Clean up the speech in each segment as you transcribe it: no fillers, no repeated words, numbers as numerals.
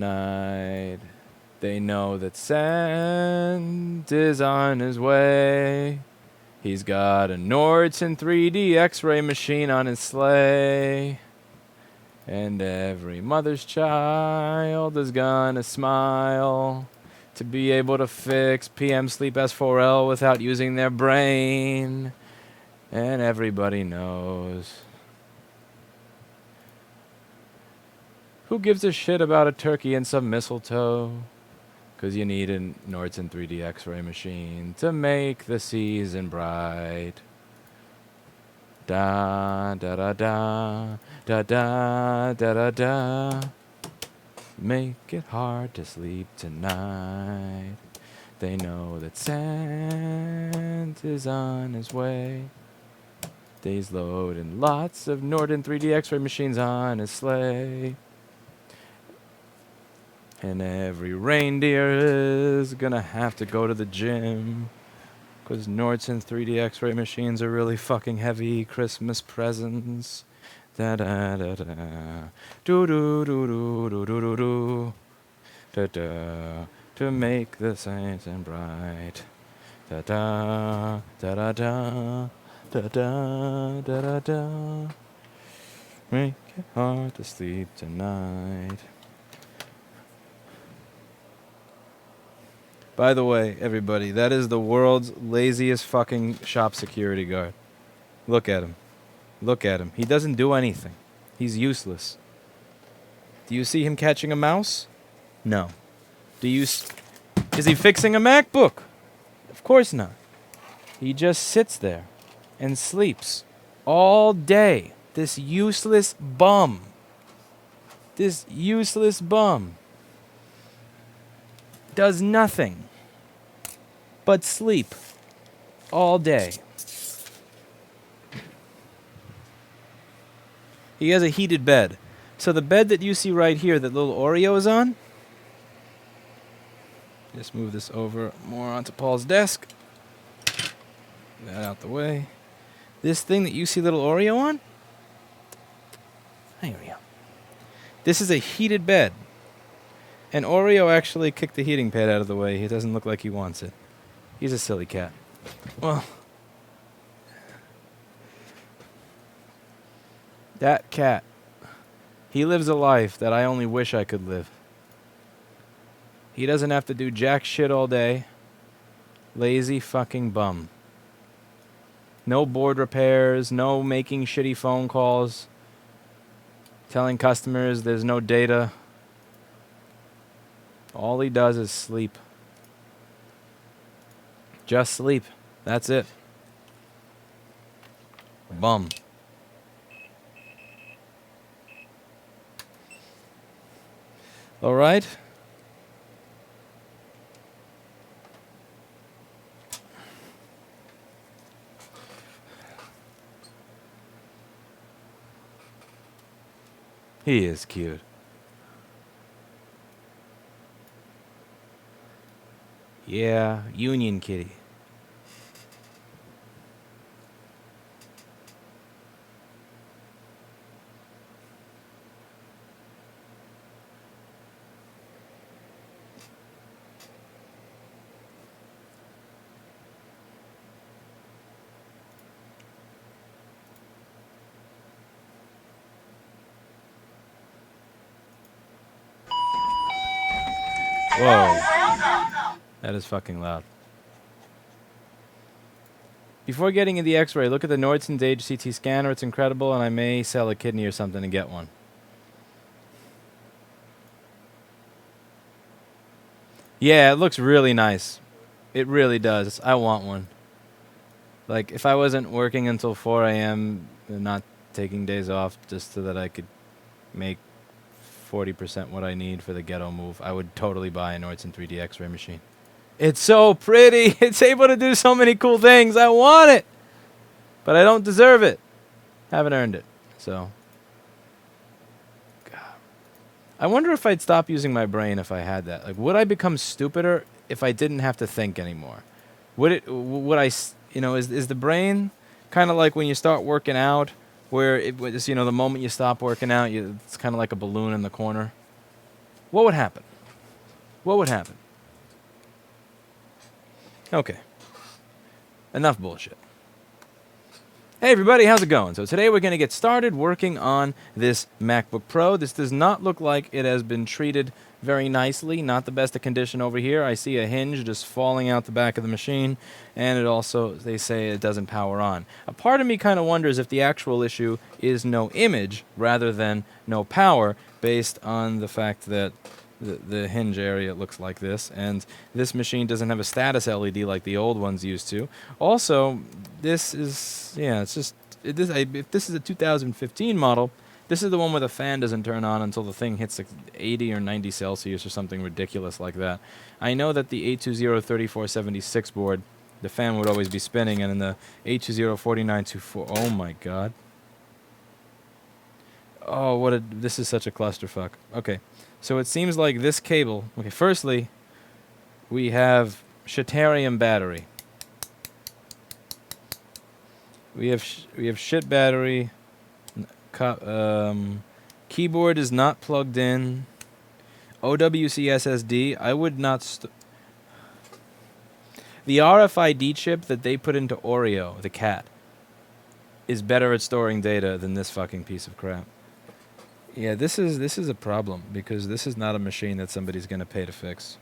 night. They know that Sand is on his way. He's got a Nordson 3D X-ray machine on his sleigh. And every mother's child is gonna smile to be able to fix PM Sleep S4L without using their brain. And everybody knows. Who gives a shit about a turkey and some mistletoe? 'Cause you need a Nordson 3D X-ray machine to make the season bright. Da da da da da da da da da. Make it hard to sleep tonight. They know that Santa's on his way. He's loading lots of Nordson 3D X-ray machines on his sleigh. And every reindeer is gonna have to go to the gym. 'Cause Nordson 3D X-ray machines are really fucking heavy Christmas presents. Da da da da. Do do do do do do do do. Da da. To make the season bright. Da da da da da. Da da da da da. Make it hard to sleep tonight. By the way, everybody, that is the world's laziest fucking shop security guard. Look at him. Look at him. He doesn't do anything. He's useless. Do you see him catching a mouse? No. Is he fixing a MacBook? Of course not. He just sits there and sleeps all day. This useless bum. This useless bum does nothing but sleep all day. He has a heated bed. So the bed that you see right here that little Oreo is on, just move this over more onto Paul's desk. Get that out the way. This thing that you see little Oreo on, there we go. This is a heated bed. And Oreo actually kicked the heating pad out of the way. He doesn't look like he wants it. He's a silly cat. Well, that cat, he lives a life that I only wish I could live. He doesn't have to do jack shit all day. Lazy fucking bum. No board repairs, no making shitty phone calls, telling customers there's no data. All he does is sleep. Just sleep. That's it. Bum. All right. He is cute. Yeah, Union Kitty. Whoa. That is fucking loud. Before getting in the x-ray, look at the Nordson Dage CT scanner. It's incredible, and I may sell a kidney or something to get one. Yeah, it looks really nice. It really does. I want one. Like, if I wasn't working until 4 a.m. and not taking days off just so that I could make 40% what I need for the ghetto move, I would totally buy a Nordson 3D X-ray machine. It's so pretty. It's able to do so many cool things. I want it. But I don't deserve it. Haven't earned it. So. God. I wonder if I'd stop using my brain if I had that. Like, would I become stupider if I didn't have to think anymore? Would I, you know, is the brain kind of like when you start working out, where it was, you know, the moment you stop working out, it's kind of like a balloon in the corner. what would happen? What would happen? Okay. Enough bullshit. Hey everybody, how's it going? So today we're going to get started working on this MacBook Pro. This does not look like it has been treated very nicely. Not the best of condition over here. I see a hinge just falling out the back of the machine, and it also, they say it doesn't power on. A part of me kind of wonders if the actual issue is no image rather than no power, based on the fact that the hinge area looks like this, and this machine doesn't have a status LED like the old ones used to. Also, this is, yeah, it's just, if this is a 2015 model, this is the one where the fan doesn't turn on until the thing hits like 80 or 90 Celsius or something ridiculous like that. I know that the 820-3476 board, the fan would always be spinning, and in the 820-4924, oh my god. Oh, this is such a clusterfuck. Okay. So it seems like this cable, okay, firstly, we have Shitarium battery. We have shit battery. Keyboard is not plugged in. OWC SSD, I would not... The RFID chip that they put into Oreo, the cat, is better at storing data than this fucking piece of crap. Yeah, this is a problem, because this is not a machine that somebody's going to pay to fix.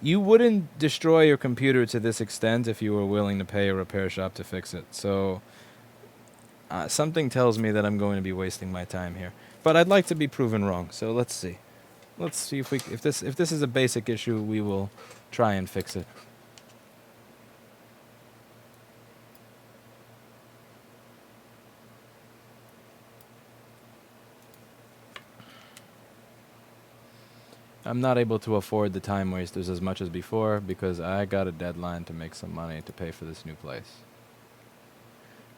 You wouldn't destroy your computer to this extent if you were willing to pay a repair shop to fix it. So something tells me that I'm going to be wasting my time here. But I'd like to be proven wrong. So let's see. Let's see if this is a basic issue, we will try and fix it. I'm not able to afford the time wasters as much as before because I got a deadline to make some money to pay for this new place.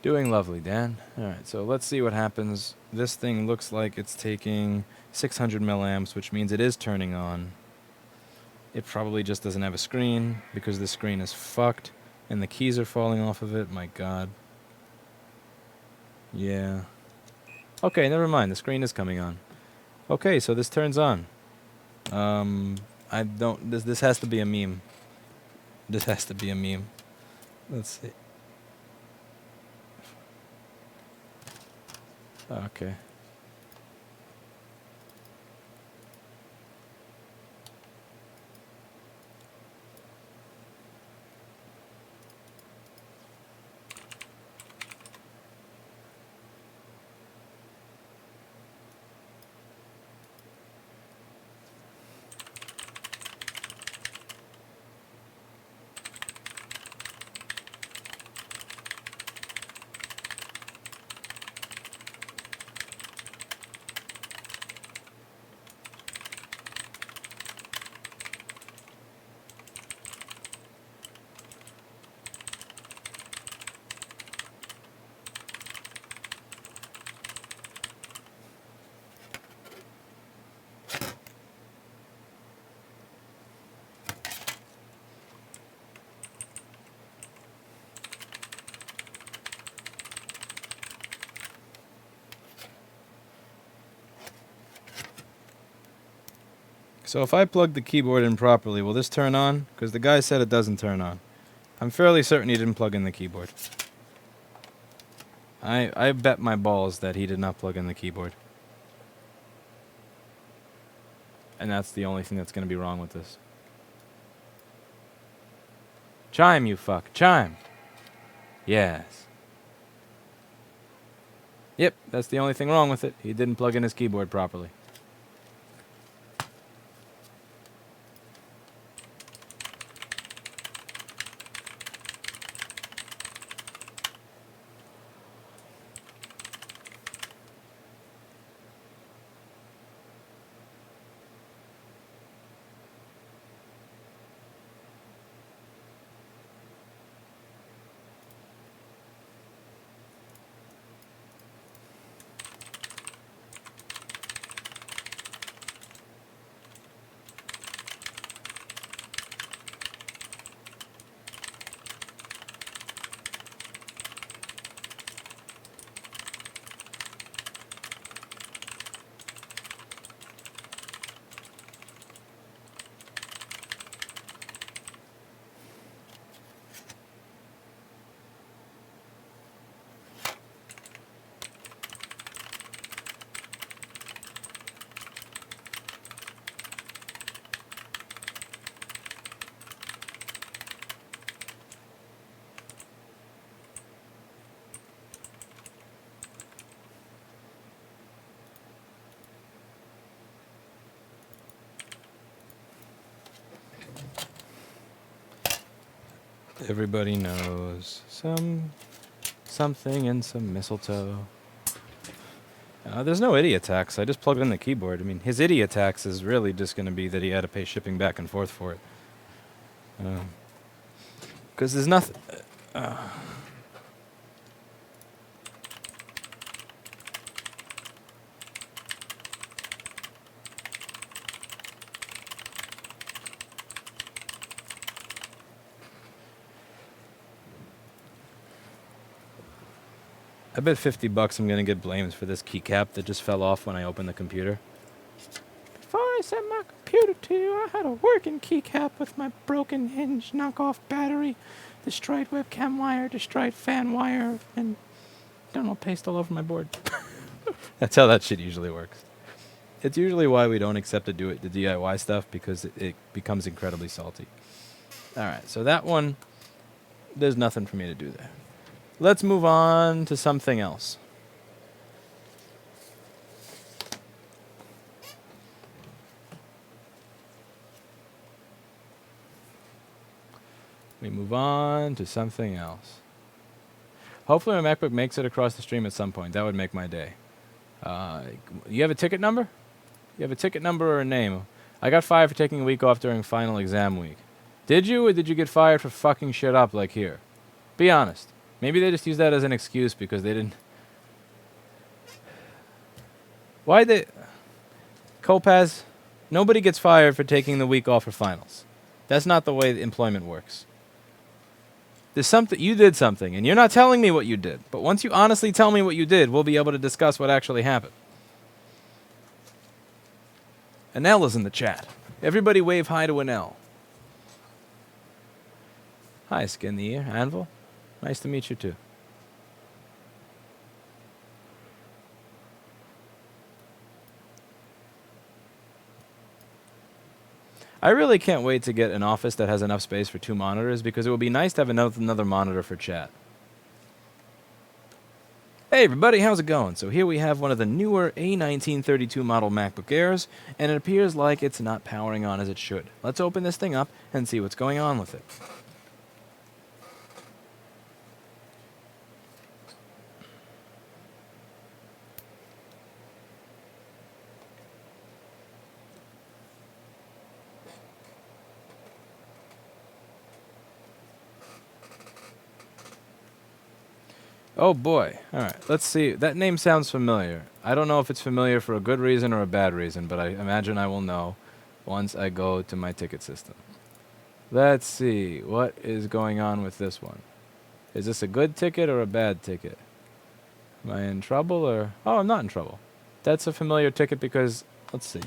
Doing lovely, Dan. Alright, so let's see what happens. This thing looks like it's taking 600 milliamps, which means it is turning on. It probably just doesn't have a screen because the screen is fucked and the keys are falling off of it. My god. Yeah. Okay, never mind. The screen is coming on. Okay, so this turns on. I don't... This has to be a meme. This has to be a meme. Let's see. Okay. So if I plug the keyboard in properly, will this turn on? Because the guy said it doesn't turn on. I'm fairly certain he didn't plug in the keyboard. I bet my balls that he did not plug in the keyboard. And that's the only thing that's going to be wrong with this. Chime, you fuck. Chime. Yes. Yep, that's the only thing wrong with it. He didn't plug in his keyboard properly. Everybody knows something and some mistletoe. There's no idiot tax. I just plugged in the keyboard. I mean, his idiot tax is really just going to be that he had to pay shipping back and forth for it. Because there's nothing... I bet $50 I'm gonna get blamed for this keycap that just fell off when I opened the computer. Before I sent my computer to you, I had a working keycap with my broken hinge, knockoff battery, destroyed webcam wire, destroyed fan wire, and I don't know, paste all over my board. That's how that shit usually works. It's usually why we don't accept the DIY stuff, because it becomes incredibly salty. Alright, so that one, there's nothing for me to do there. Let's move on to something else. We move on to something else. Hopefully my MacBook makes it across the stream at some point. That would make my day. You have a ticket number? You have a ticket number or a name? I got fired for taking a week off during final exam week. Did you, or did you get fired for fucking shit up like here? Be honest. Maybe they just use that as an excuse because they didn't... Why they... Kopaz, nobody gets fired for taking the week off for finals. That's not the way employment works. There's something... You did something, and you're not telling me what you did. But once you honestly tell me what you did, we'll be able to discuss what actually happened. Anel is in the chat. Everybody wave hi to Anel. Hi, Skin the Ear. Anvil. Nice to meet you, too. I really can't wait to get an office that has enough space for 2 monitors, because it would be nice to have another monitor for chat. Hey everybody, how's it going? So here we have one of the newer A1932 model MacBook Airs, and it appears like it's not powering on as it should. Let's open this thing up and see what's going on with it. Oh boy. Alright, let's see. That name sounds familiar. I don't know if it's familiar for a good reason or a bad reason, but I imagine I will know once I go to my ticket system. Let's see. What is going on with this one? Is this a good ticket or a bad ticket? Am I in trouble or... Oh, I'm not in trouble. That's a familiar ticket because... Let's see.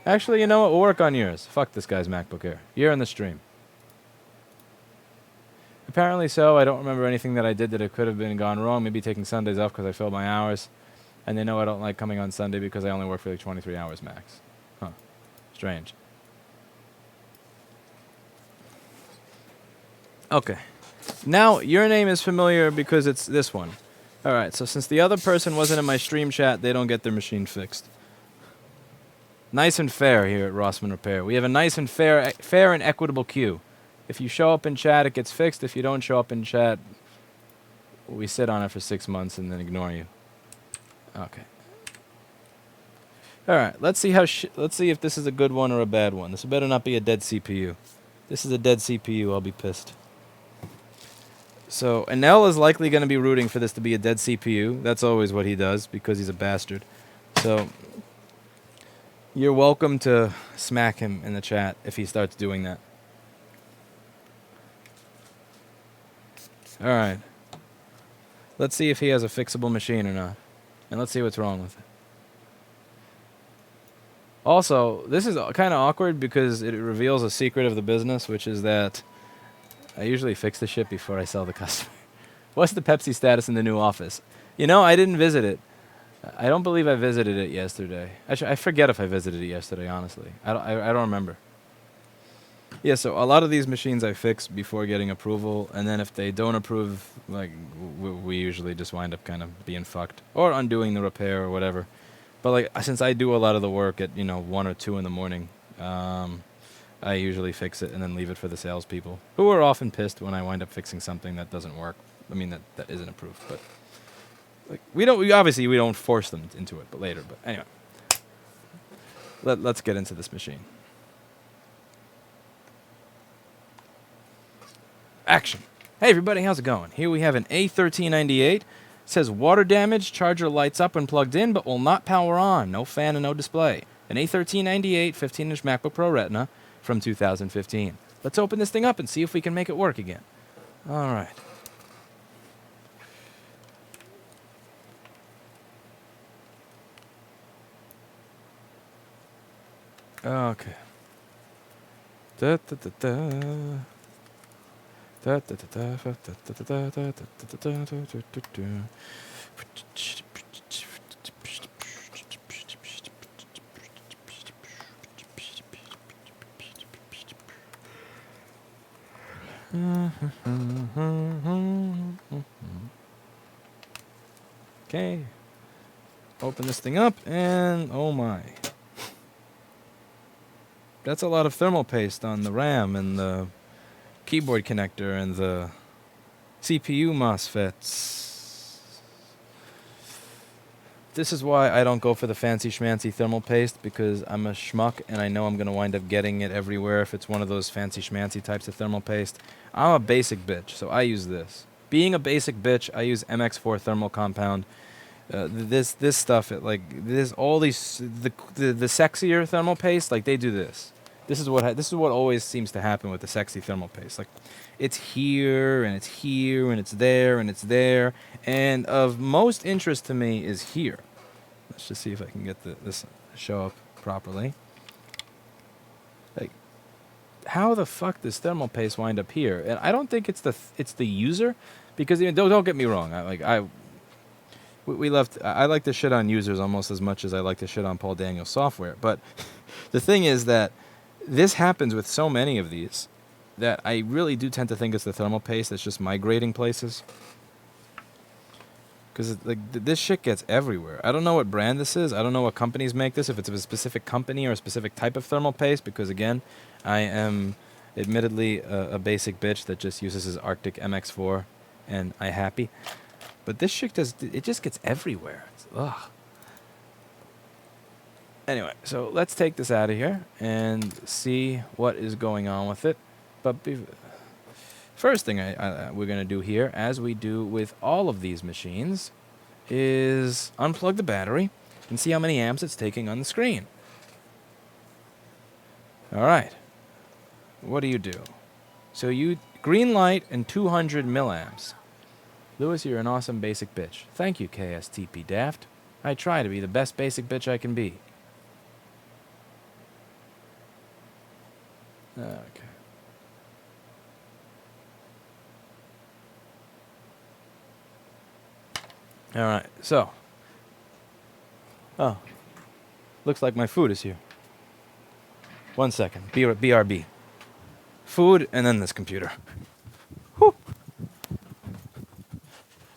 Actually, you know what? We'll work on yours. Fuck this guy's MacBook Air. You're in the stream. Apparently so. I don't remember anything that I did that it could have been gone wrong. Maybe taking Sundays off because I filled my hours. And they know I don't like coming on Sunday because I only work for like 23 hours max. Huh. Strange. Okay. Now, your name is familiar because it's this one. Alright, so since the other person wasn't in my stream chat, they don't get their machine fixed. Nice and fair here at Rossman Repair. We have a nice and fair and equitable queue. If you show up in chat, it gets fixed. If you don't show up in chat, we sit on it for 6 months and then ignore you. Okay. All right. Let's see let's see if this is a good one or a bad one. This better not be a dead CPU. This is a dead CPU. I'll be pissed. So Anel is likely going to be rooting for this to be a dead CPU. That's always what he does because he's a bastard. So you're welcome to smack him in the chat if he starts doing that. Alright. Let's see if he has a fixable machine or not. And let's see what's wrong with it. Also, this is kind of awkward because it reveals a secret of the business, which is that I usually fix the shit before I sell the customer. What's the Pepsi status in the new office? You know, I didn't visit it. I don't believe I visited it yesterday. I forget if I visited it yesterday, honestly. I don't remember. Yeah, so a lot of these machines I fix before getting approval, and then if they don't approve, like, we usually just wind up kind of being fucked. Or undoing the repair or whatever. But, like, since I do a lot of the work at, 1 or 2 in the morning, I I usually fix it and then leave it for the salespeople, who are often pissed when I wind up fixing something that doesn't work. I mean, that isn't approved, but like we don't force them into it, but later. But anyway, let's get into this machine. Action. Hey everybody, how's it going? Here we have an A1398. It says water damage, charger lights up when plugged in, but will not power on. No fan and no display. An A1398 15-inch MacBook Pro Retina from 2015. Let's open this thing up and see if we can make it work again. All right. Okay. Da da da da. Okay. Open this thing up and oh my. That's a lot of thermal paste on the RAM and the keyboard connector and the CPU MOSFETs. This is why I don't go for the fancy schmancy thermal paste, because I'm a schmuck and I know I'm going to wind up getting it everywhere if it's one of those fancy schmancy types of thermal paste. I'm a basic bitch, so I use this. Being a basic bitch, I use MX4 thermal compound. This stuff, all these the sexier thermal paste, like they do this. This is what always seems to happen with the sexy thermal paste. Like, it's here and it's here and it's there and it's there. And of most interest to me is here. Let's just see if I can get this show up properly. Like, how the fuck does thermal paste wind up here? And I don't think it's the user, because don't get me wrong. I like to shit on users almost as much as I like to shit on Paul Daniels software. But the thing is that this happens with so many of these that I really do tend to think it's the thermal paste that's just migrating places. Because this shit gets everywhere. I don't know what brand this is. I don't know what companies make this, if it's a specific company or a specific type of thermal paste, because again, I am admittedly a basic bitch that just uses his Arctic MX4 and I happy. But this shit just gets everywhere. Ugh. Anyway, so let's take this out of here and see what is going on with it. But first thing we're going to do here, as we do with all of these machines, is unplug the battery and see how many amps it's taking on the screen. All right. What do you do? So you green light and 200 milliamps. Lewis, you're an awesome basic bitch. Thank you, KSTP Daft. I try to be the best basic bitch I can be. Okay. All right, so. Oh. Looks like my food is here. 1 second. BRB. Food and then this computer. Whew.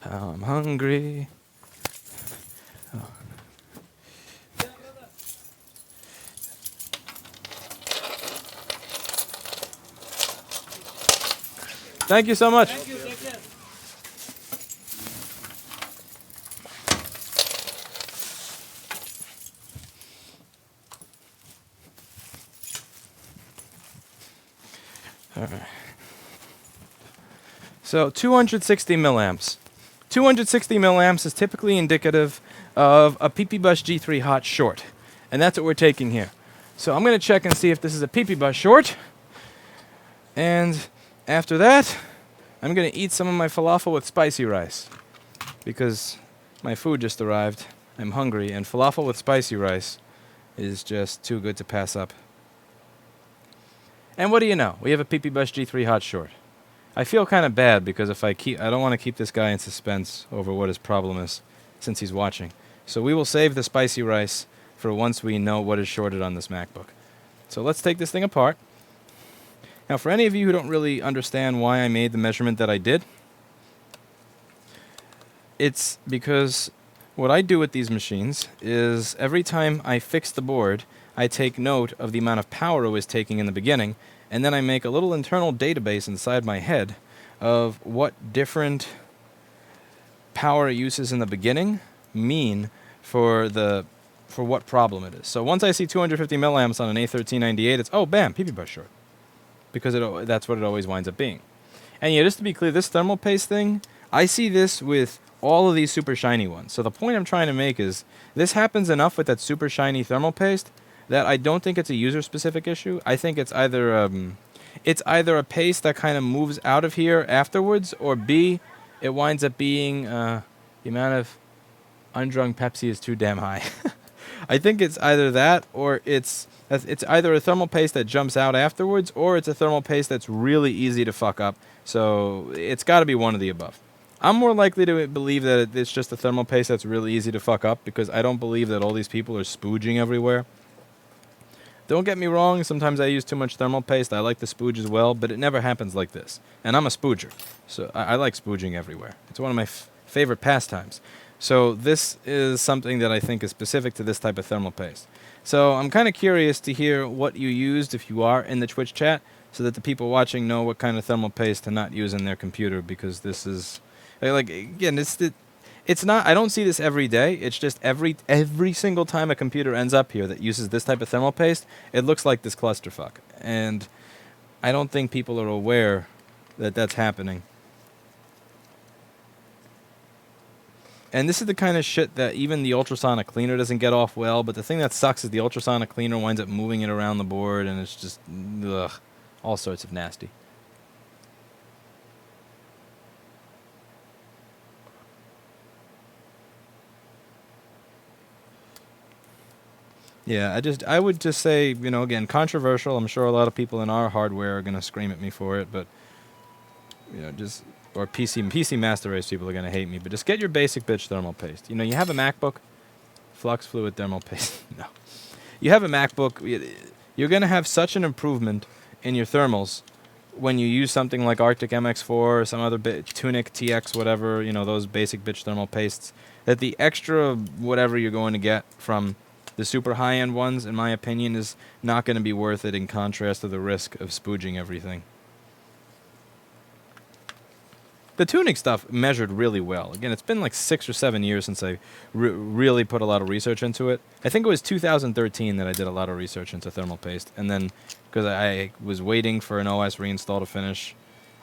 I'm hungry. Oh. Thank you so much. Thank you. Take care. All right. So 260 milliamps. 260 milliamps is typically indicative of a PP Bus G3 hot short. And that's what we're taking here. So I'm going to check and see if this is a PP Bus short. And after that, I'm going to eat some of my falafel with spicy rice. Because my food just arrived. I'm hungry, and falafel with spicy rice is just too good to pass up. And what do you know? We have a PP Bus G3 hot short. I feel kind of bad because I don't want to keep this guy in suspense over what his problem is since he's watching. So we will save the spicy rice for once we know what is shorted on this MacBook. So let's take this thing apart. Now, for any of you who don't really understand why I made the measurement that I did, it's because what I do with these machines is every time I fix the board, I take note of the amount of power it was taking in the beginning, and then I make a little internal database inside my head of what different power uses in the beginning mean for what problem it is. So once I see 250 milliamps on an A1398, it's, oh, bam, PP bus short. Because that's what it always winds up being. And yeah, just to be clear, this thermal paste thing, I see this with all of these super shiny ones. So the point I'm trying to make is, this happens enough with that super shiny thermal paste that I don't think it's a user-specific issue. I think it's either a paste that kind of moves out of here afterwards, or B, it winds up being the amount of undrunk Pepsi is too damn high. I think it's either that, or it's either a thermal paste that jumps out afterwards, or it's a thermal paste that's really easy to fuck up. So it's got to be one of the above. I'm more likely to believe that it's just a thermal paste that's really easy to fuck up, because I don't believe that all these people are spooging everywhere. Don't get me wrong, sometimes I use too much thermal paste. I like the spooge as well, but it never happens like this. And I'm a spooger, so I like spooging everywhere. It's one of my favorite pastimes. So this is something that I think is specific to this type of thermal paste. So I'm kind of curious to hear what you used if you are in the Twitch chat, so that the people watching know what kind of thermal paste to not use in their computer, because this is, like, again, it's not, I don't see this every day. It's just every single time a computer ends up here that uses this type of thermal paste, it looks like this clusterfuck. And I don't think people are aware that that's happening. And this is the kind of shit that even the ultrasonic cleaner doesn't get off well, but the thing that sucks is the ultrasonic cleaner winds up moving it around the board, and it's just, ugh, all sorts of nasty. Yeah, I would just say, you know, again, controversial. I'm sure a lot of people in our hardware are going to scream at me for it, but, you know, just, or PC Master Race people are going to hate me, but just get your basic bitch thermal paste. You know, you have a MacBook, flux fluid thermal paste. No. You have a MacBook, you're going to have such an improvement in your thermals when you use something like Arctic MX4 or some other Tunic TX, whatever, you know, those basic bitch thermal pastes, that the extra whatever you're going to get from the super high-end ones, in my opinion, is not going to be worth it in contrast to the risk of spooging everything. The Tunic stuff measured really well. Again, it's been like 6 or 7 years since I really put a lot of research into it. I think it was 2013 that I did a lot of research into thermal paste. And then, because I was waiting for an OS reinstall to finish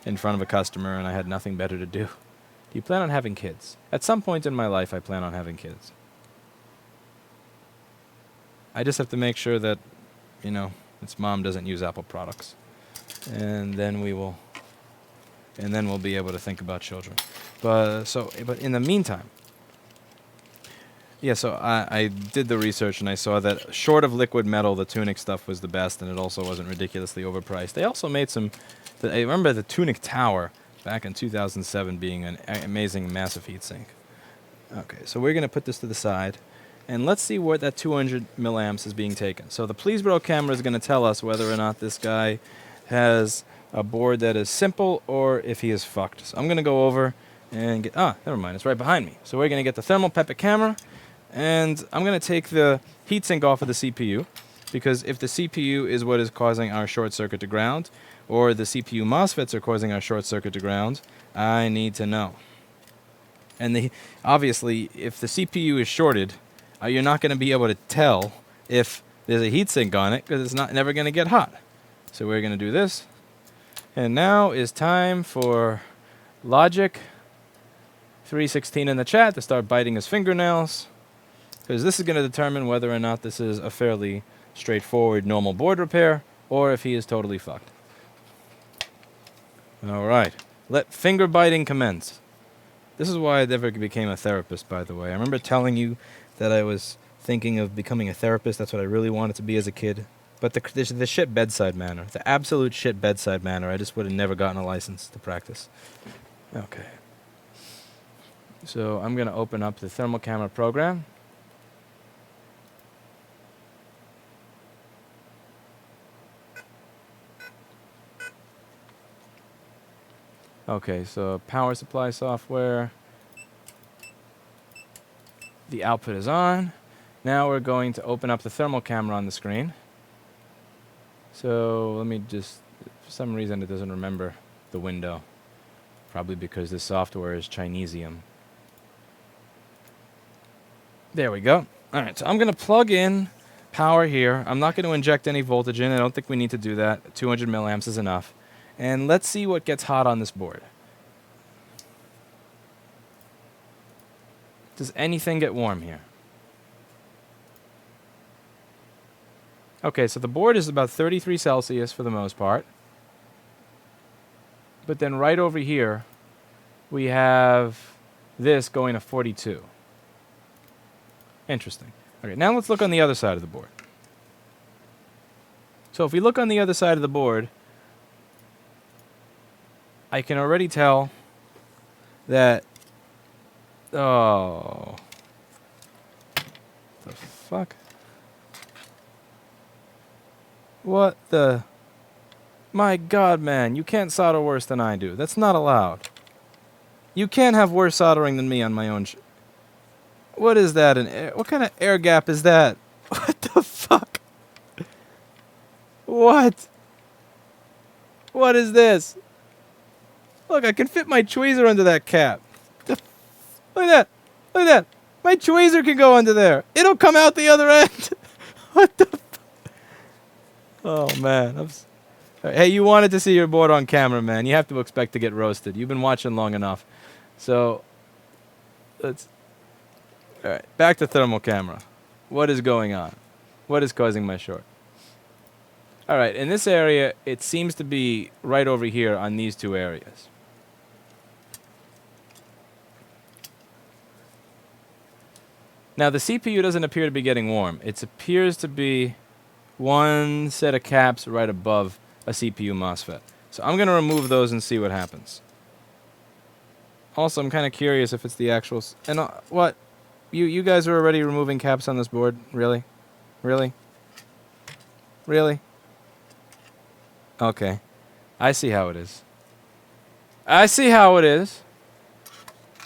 in front of a customer, and I had nothing better to do. Do you plan on having kids? At some point in my life, I plan on having kids. I just have to make sure that, you know, its mom doesn't use Apple products. And then we'll be able to think about children. But in the meantime, yeah, so I did the research, and I saw that short of liquid metal, the Tunic stuff was the best, and it also wasn't ridiculously overpriced. They also made I remember the Tunic Tower back in 2007 being an amazing massive heatsink. Okay, so we're going to put this to the side. And let's see where that 200 milliamps is being taken. So the Please Bro camera is going to tell us whether or not this guy has a board that is simple or if he is fucked. So I'm going to go over and get... never mind. It's right behind me. So we're going to get the thermal pepper camera, and I'm going to take the heatsink off of the CPU, because if the CPU is what is causing our short circuit to ground, or the CPU MOSFETs are causing our short circuit to ground, I need to know. And obviously, if the CPU is shorted, you're not going to be able to tell if there's a heatsink on it, because it's never going to get hot. So we're going to do this. And now is time for Logic 316 in the chat to start biting his fingernails, because this is going to determine whether or not this is a fairly straightforward normal board repair, or if he is totally fucked. All right. Let finger biting commence. This is why I never became a therapist, by the way. I remember telling you that I was thinking of becoming a therapist. That's what I really wanted to be as a kid. But the shit bedside manner, the absolute shit bedside manner, I just would have never gotten a license to practice. Okay. So I'm going to open up the thermal camera program. Okay, so power supply software. The output is on. Now we're going to open up the thermal camera on the screen. So let me just, for some reason it doesn't remember the window. Probably because this software is Chinesium. There we go. Alright, so I'm going to plug in power here. I'm not going to inject any voltage in. I don't think we need to do that. 200 milliamps is enough. And let's see what gets hot on this board. Does anything get warm here? Okay, so the board is about 33 Celsius for the most part. But then right over here, we have this going to 42. Interesting. Okay, now let's look on the other side of the board. So if we look on the other side of the board, I can already tell that... Oh. The fuck? What the... My God, man, you can't solder worse than I do. That's not allowed. You can't have worse soldering than me on my own What is that? What kind of air gap is that? What the fuck? What? What is this? Look, I can fit my tweezer under that cap. Look at that. Look at that. My tweezer can go under there. It'll come out the other end. What the fuck? Oh, man. Hey, you wanted to see your board on camera, man. You have to expect to get roasted. You've been watching long enough. So, let's... Alright, back to thermal camera. What is going on? What is causing my short? Alright, in this area, it seems to be right over here on these two areas. Now, the CPU doesn't appear to be getting warm. It appears to be one set of caps right above a CPU MOSFET. So I'm going to remove those and see what happens. Also, I'm kind of curious if it's the actual... what? You guys are already removing caps on this board? Really? Really? Really? Okay. I see how it is. I see how it is.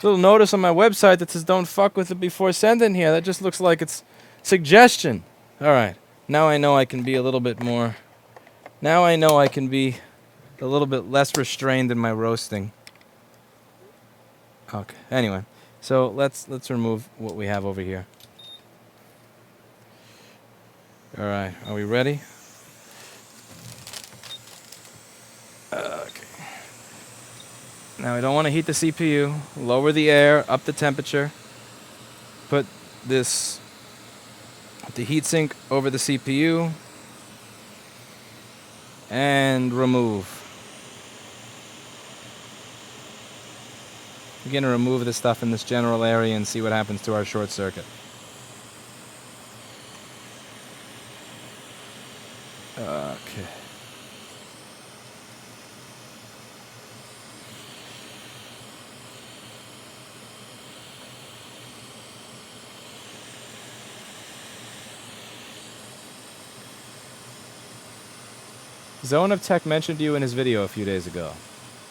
Little notice on my website that says don't fuck with it before sending here. That just looks like it's suggestion. Alright. Now I know I can be a little bit more... Now I know I can be a little bit less restrained in my roasting. Okay. Anyway. So let's remove what we have over here. Alright. Are we ready? Okay. Now I don't want to heat the CPU. Lower the air, up the temperature. Put the heatsink over the CPU. And remove. We're going to remove the stuff in this general area and see what happens to our short circuit. Okay. Zone of Tech mentioned you in his video a few days ago,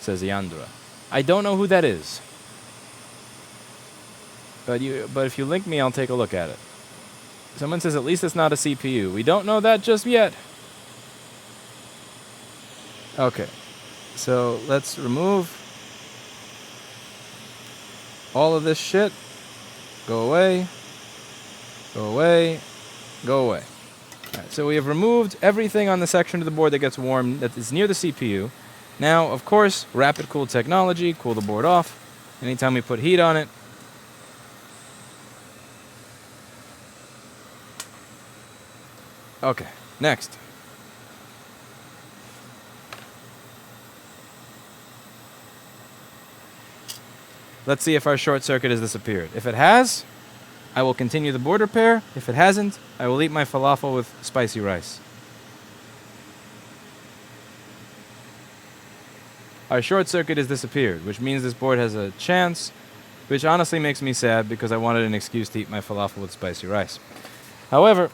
says Yandra. I don't know who that is. But if you link me, I'll take a look at it. Someone says at least it's not a CPU. We don't know that just yet. Okay. So let's remove all of this shit. Go away. Go away. Go away. Alright, so we have removed everything on the section of the board that gets warm that is near the CPU. Now, of course, rapid cool technology, cool the board off. Anytime we put heat on it. Okay, next. Let's see if our short circuit has disappeared. If it has, I will continue the board repair. If it hasn't, I will eat my falafel with spicy rice. Our short circuit has disappeared, which means this board has a chance, which honestly makes me sad because I wanted an excuse to eat my falafel with spicy rice. However,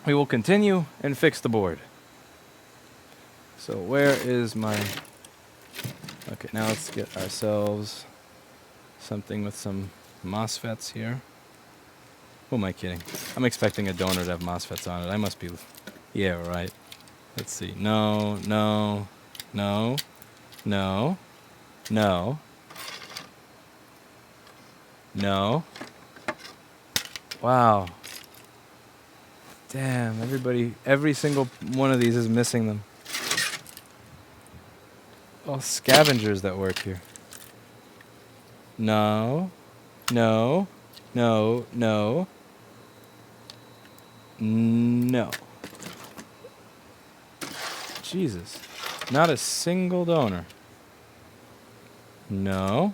we will continue and fix the board. So where is my... Okay, now let's get ourselves something with some MOSFETs here. Who am I kidding? I'm expecting a donor to have MOSFETs on it. I must be... Yeah, right. Let's see. No, no, no, no, no, no. Wow. Damn, every single one of these is missing them. All scavengers that work here. No, no, no, no, no. Jesus. Not a single donor. No.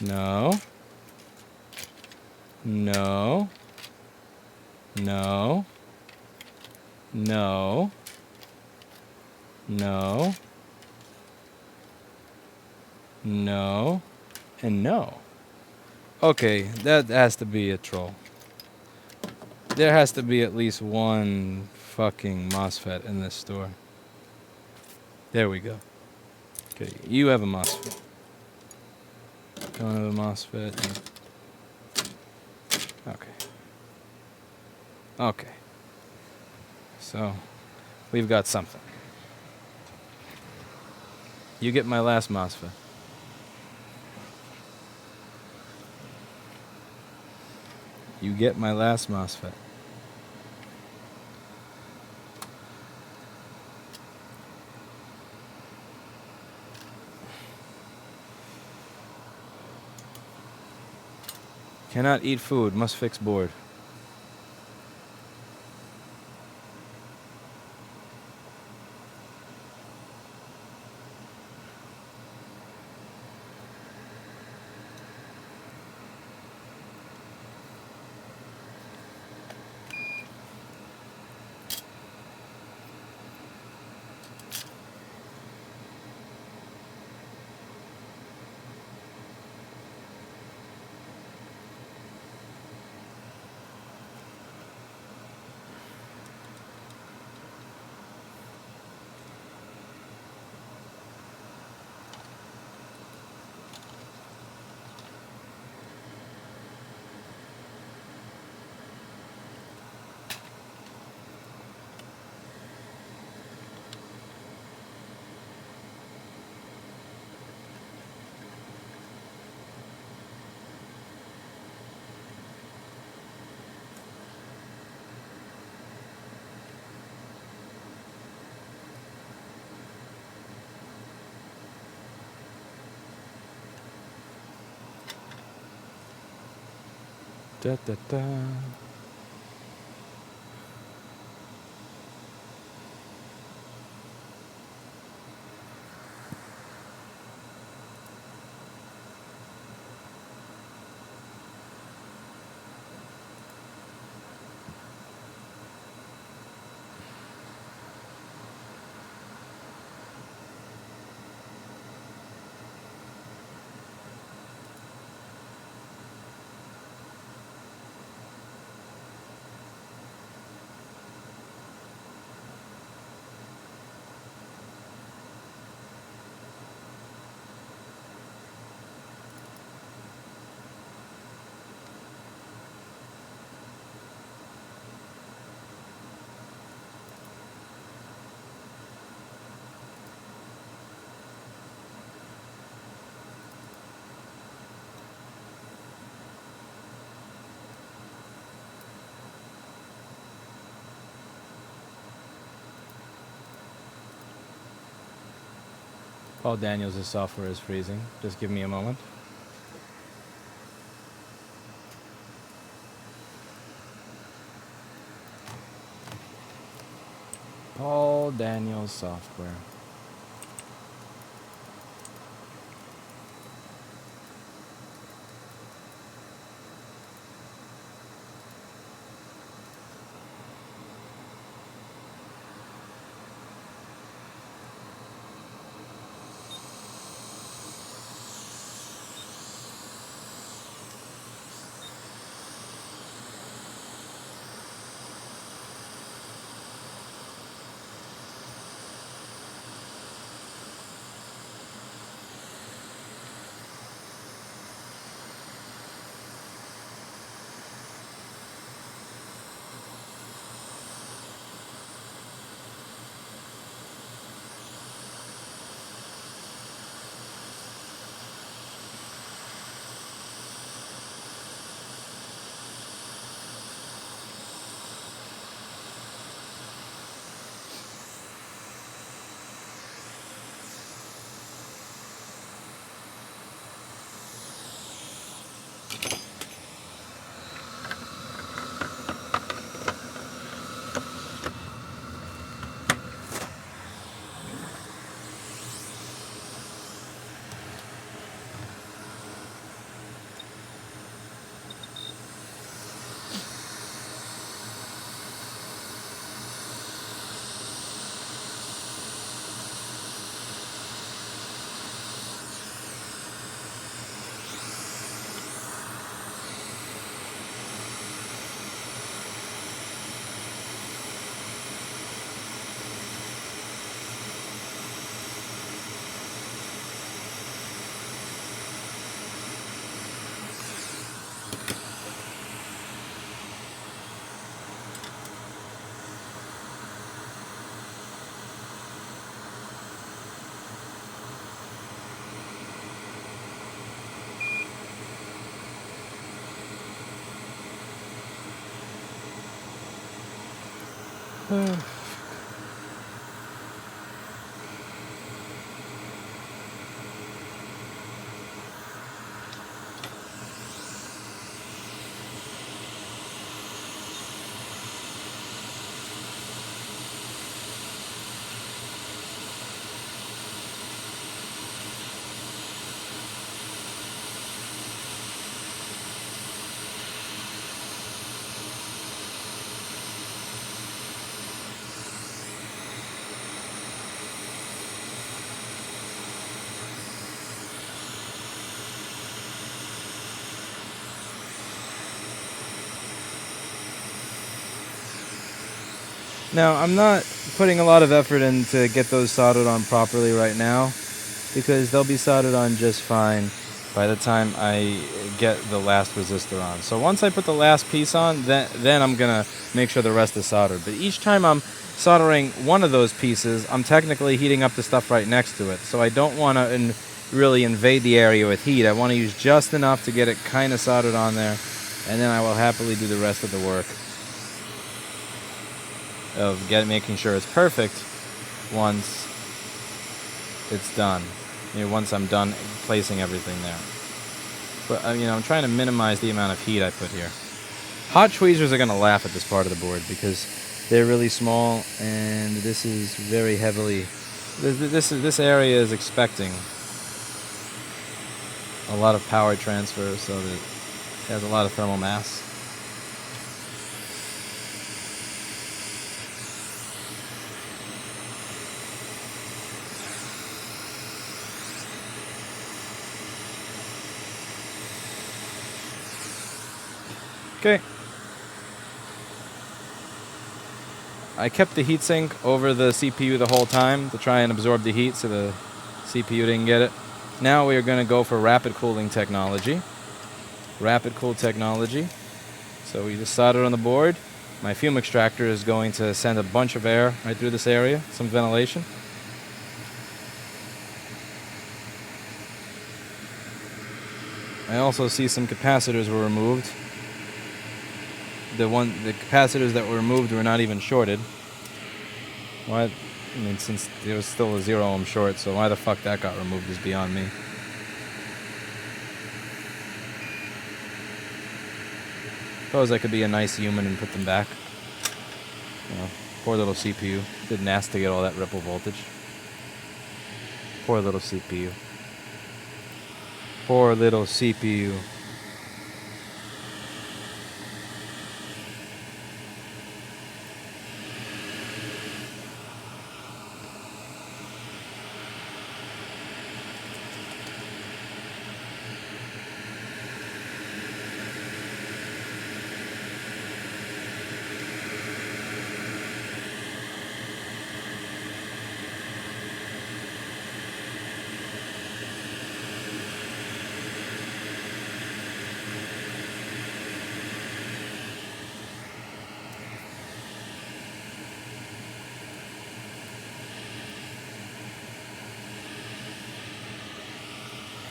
No. No. No. No. No. No. And no. Okay, that has to be a troll. There has to be at least one fucking MOSFET in this store. There we go. Okay, you have a MOSFET. Don't have a MOSFET. Okay. Okay. So, we've got something. You get my last MOSFET. You get my last MOSFET. Cannot eat food, must fix board. Da da da. Paul Daniels' software is freezing. Just give me a moment. Paul Daniels software. Now, I'm not putting a lot of effort in to get those soldered on properly right now, because they'll be soldered on just fine by the time I get the last resistor on. So once I put the last piece on, then I'm going to make sure the rest is soldered. But each time I'm soldering one of those pieces, I'm technically heating up the stuff right next to it. So I don't want to really invade the area with heat. I want to use just enough to get it kind of soldered on there, and then I will happily do the rest of the work of making sure it's perfect once it's done. Once I'm done placing everything there. But I'm trying to minimize the amount of heat I put here. Hot tweezers are going to laugh at this part of the board because they're really small, and this is very heavily. This area is expecting a lot of power transfer, so that it has a lot of thermal mass. Okay. I kept the heatsink over the CPU the whole time to try and absorb the heat so the CPU didn't get it. Now we are going to go for rapid cooling technology. Rapid cool technology. So we just soldered on the board. My fume extractor is going to send a bunch of air right through this area, some ventilation. I also see some capacitors were removed. The capacitors that were removed were not even shorted. Why? Since there was still a 0 ohm short, so why the fuck that got removed is beyond me. Suppose I could be a nice human and put them back. Poor little CPU. Didn't ask to get all that ripple voltage. Poor little CPU. Poor little CPU.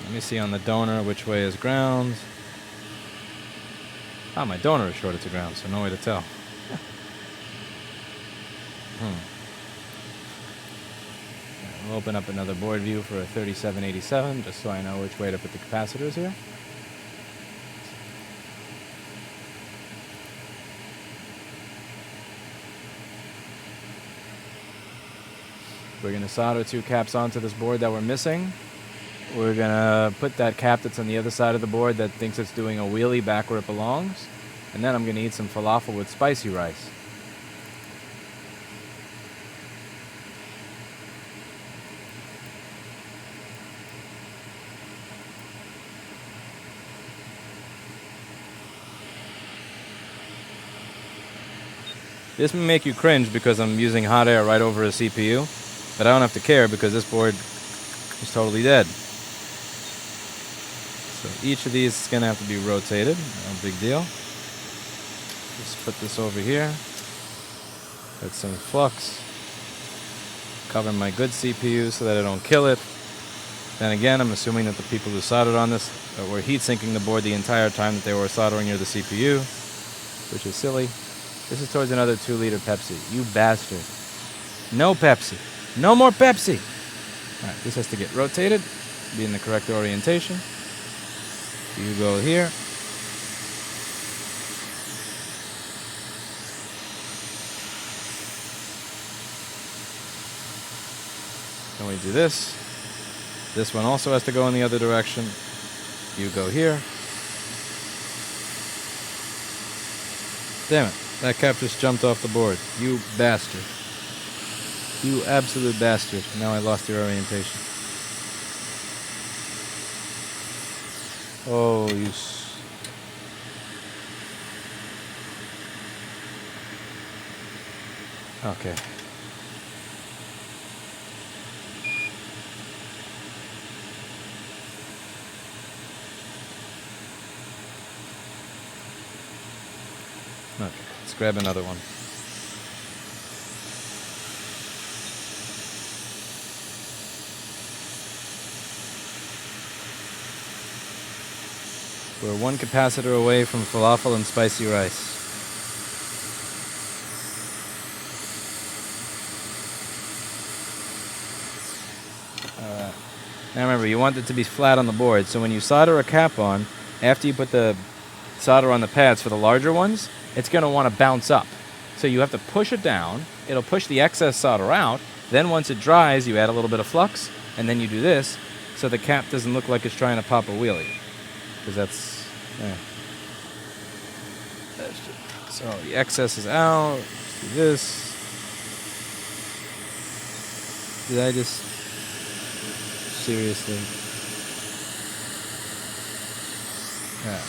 Let me see on the donor which way is ground. Ah, my donor is shorted to ground, so no way to tell. We'll open up another board view for a 3787, just so I know which way to put the capacitors here. We're going to solder 2 caps onto this board that we're missing. We're going to put that cap that's on the other side of the board that thinks it's doing a wheelie back where it belongs. And then I'm going to eat some falafel with spicy rice. This may make you cringe because I'm using hot air right over a CPU, but I don't have to care because this board is totally dead. So each of these is going to have to be rotated. No big deal. Just put this over here. Put some flux. Cover my good CPU so that I don't kill it. Then again, I'm assuming that the people who soldered on this were heat sinking the board the entire time that they were soldering near the CPU, which is silly. This is towards another 2-liter Pepsi. You bastard. No Pepsi. No more Pepsi. All right, this has to get rotated, be in the correct orientation. You go here. Then we do this. This one also has to go in the other direction. You go here. Damn it. That cap just jumped off the board. You bastard. You absolute bastard. Now I lost your orientation. Oh, you... Okay. Okay, let's grab another one. We're one capacitor away from falafel and spicy rice. Now remember, you want it to be flat on the board, so when you solder a cap on, after you put the solder on the pads for the larger ones, it's going to want to bounce up. So you have to push it down, it'll push the excess solder out, then once it dries, you add a little bit of flux, and then you do this, so the cap doesn't look like it's trying to pop a wheelie. Because that's... Yeah. So the excess is out, let's do this. Did I just... Seriously? Yeah.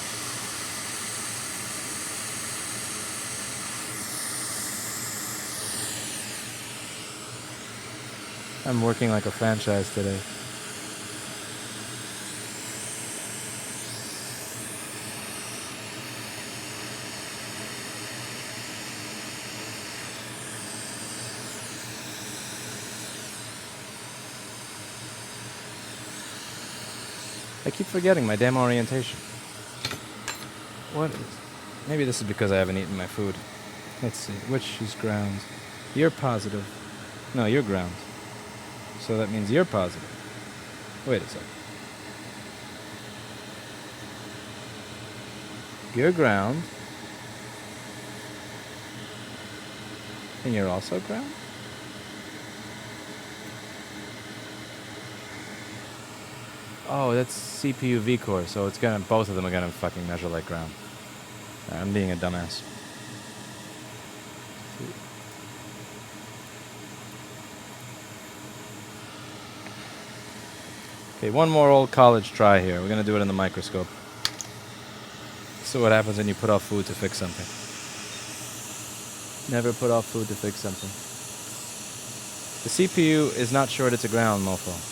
I'm working like a franchise today. I keep forgetting my damn orientation. What is... Maybe this is because I haven't eaten my food. Let's see. Which is ground? You're positive. No, you're ground. So that means you're positive. Wait a second. You're ground. And you're also ground? Oh, that's CPU V-core, so it's gonna... Both of them are gonna fucking measure like ground. I'm being a dumbass. Okay, one more old college try here. We're gonna do it in the microscope. So what happens when you put off food to fix something? Never put off food to fix something. The CPU is not shorted to ground, mofo.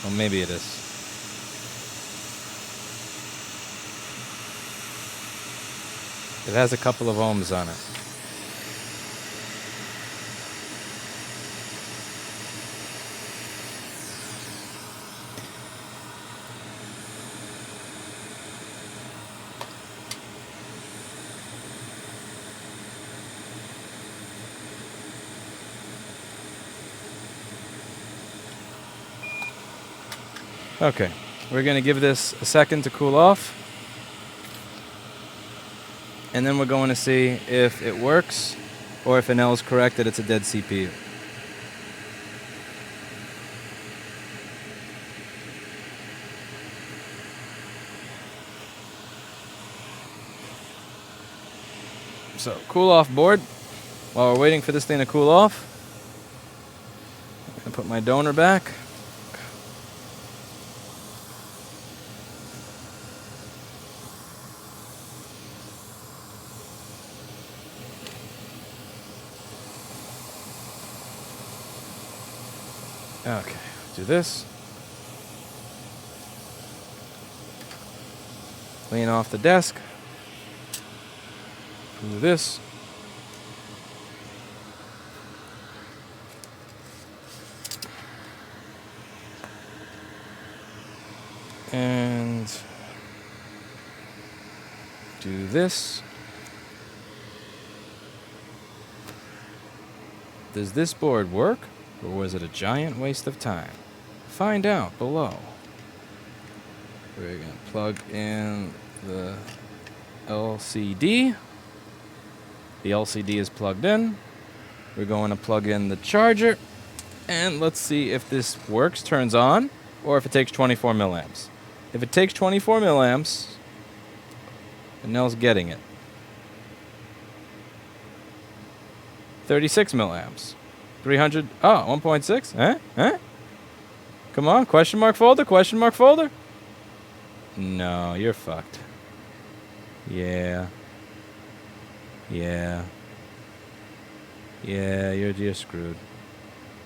Well, maybe it is. It has a couple of ohms on it. Okay, we're going to give this a second to cool off. And then we're going to see if it works or if Anel's correct that it's a dead CPU. So, cool off board. While we're waiting for this thing to cool off, I'm going to put my donor back. Okay, do this. Lean off the desk. Do this. And do this. Does this board work, or was it a giant waste of time? Find out below. We're going to plug in the LCD. The LCD is plugged in. We're going to plug in the charger. And let's see if this works, turns on, or if it takes 24 milliamps. If it takes 24 milliamps, Nell's getting it. 36 milliamps. 300. Oh, 1.6? Eh? Come on, question mark folder, question mark folder. No, you're fucked. Yeah, you're screwed.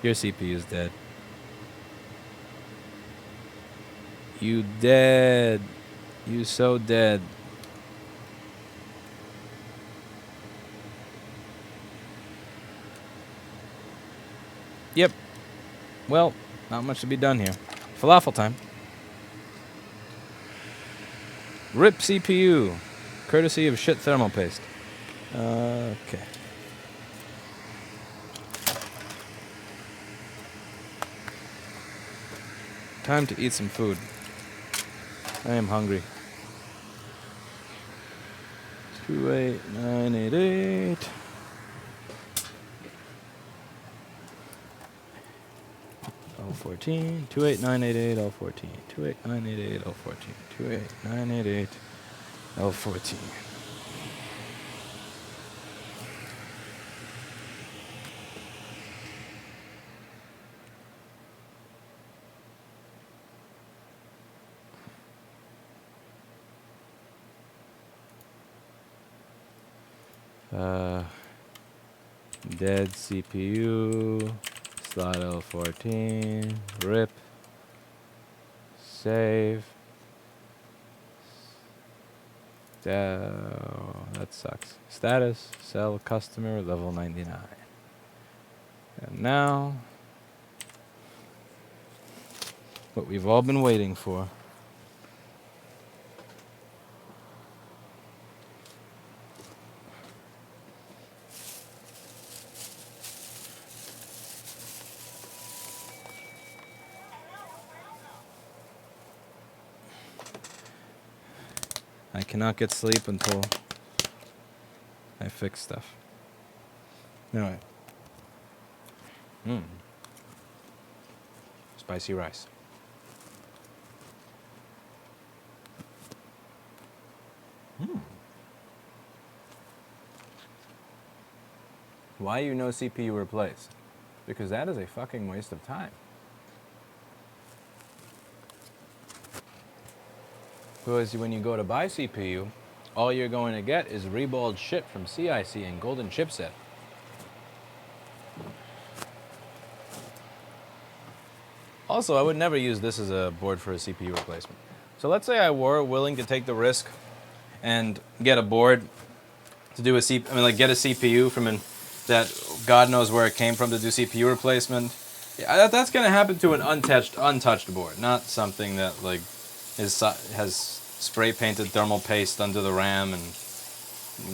Your CPU's dead. You dead. You so dead. Yep. Well, not much to be done here. Falafel time. RIP CPU. Courtesy of shit thermal paste. Okay. Time to eat some food. I am hungry. 28988. L14, 28988, L14, 28988, L14, 28988, L14. Dead CPU. Slot L14, RIP, save. That sucks. Status, sell customer, level 99. And now, what we've all been waiting for. I cannot get sleep until I fix stuff. Alright. Spicy rice. Why you no CPU replaced? Because that is a fucking waste of time. Because when you go to buy CPU, all you're going to get is reballed shit from CIC and golden chipset. Also, I would never use this as a board for a CPU replacement. So let's say I were willing to take the risk and get a board to do get a CPU from that God knows where it came from to do CPU replacement. Yeah, that's going to happen to an untouched board, not something that has spray painted thermal paste under the RAM and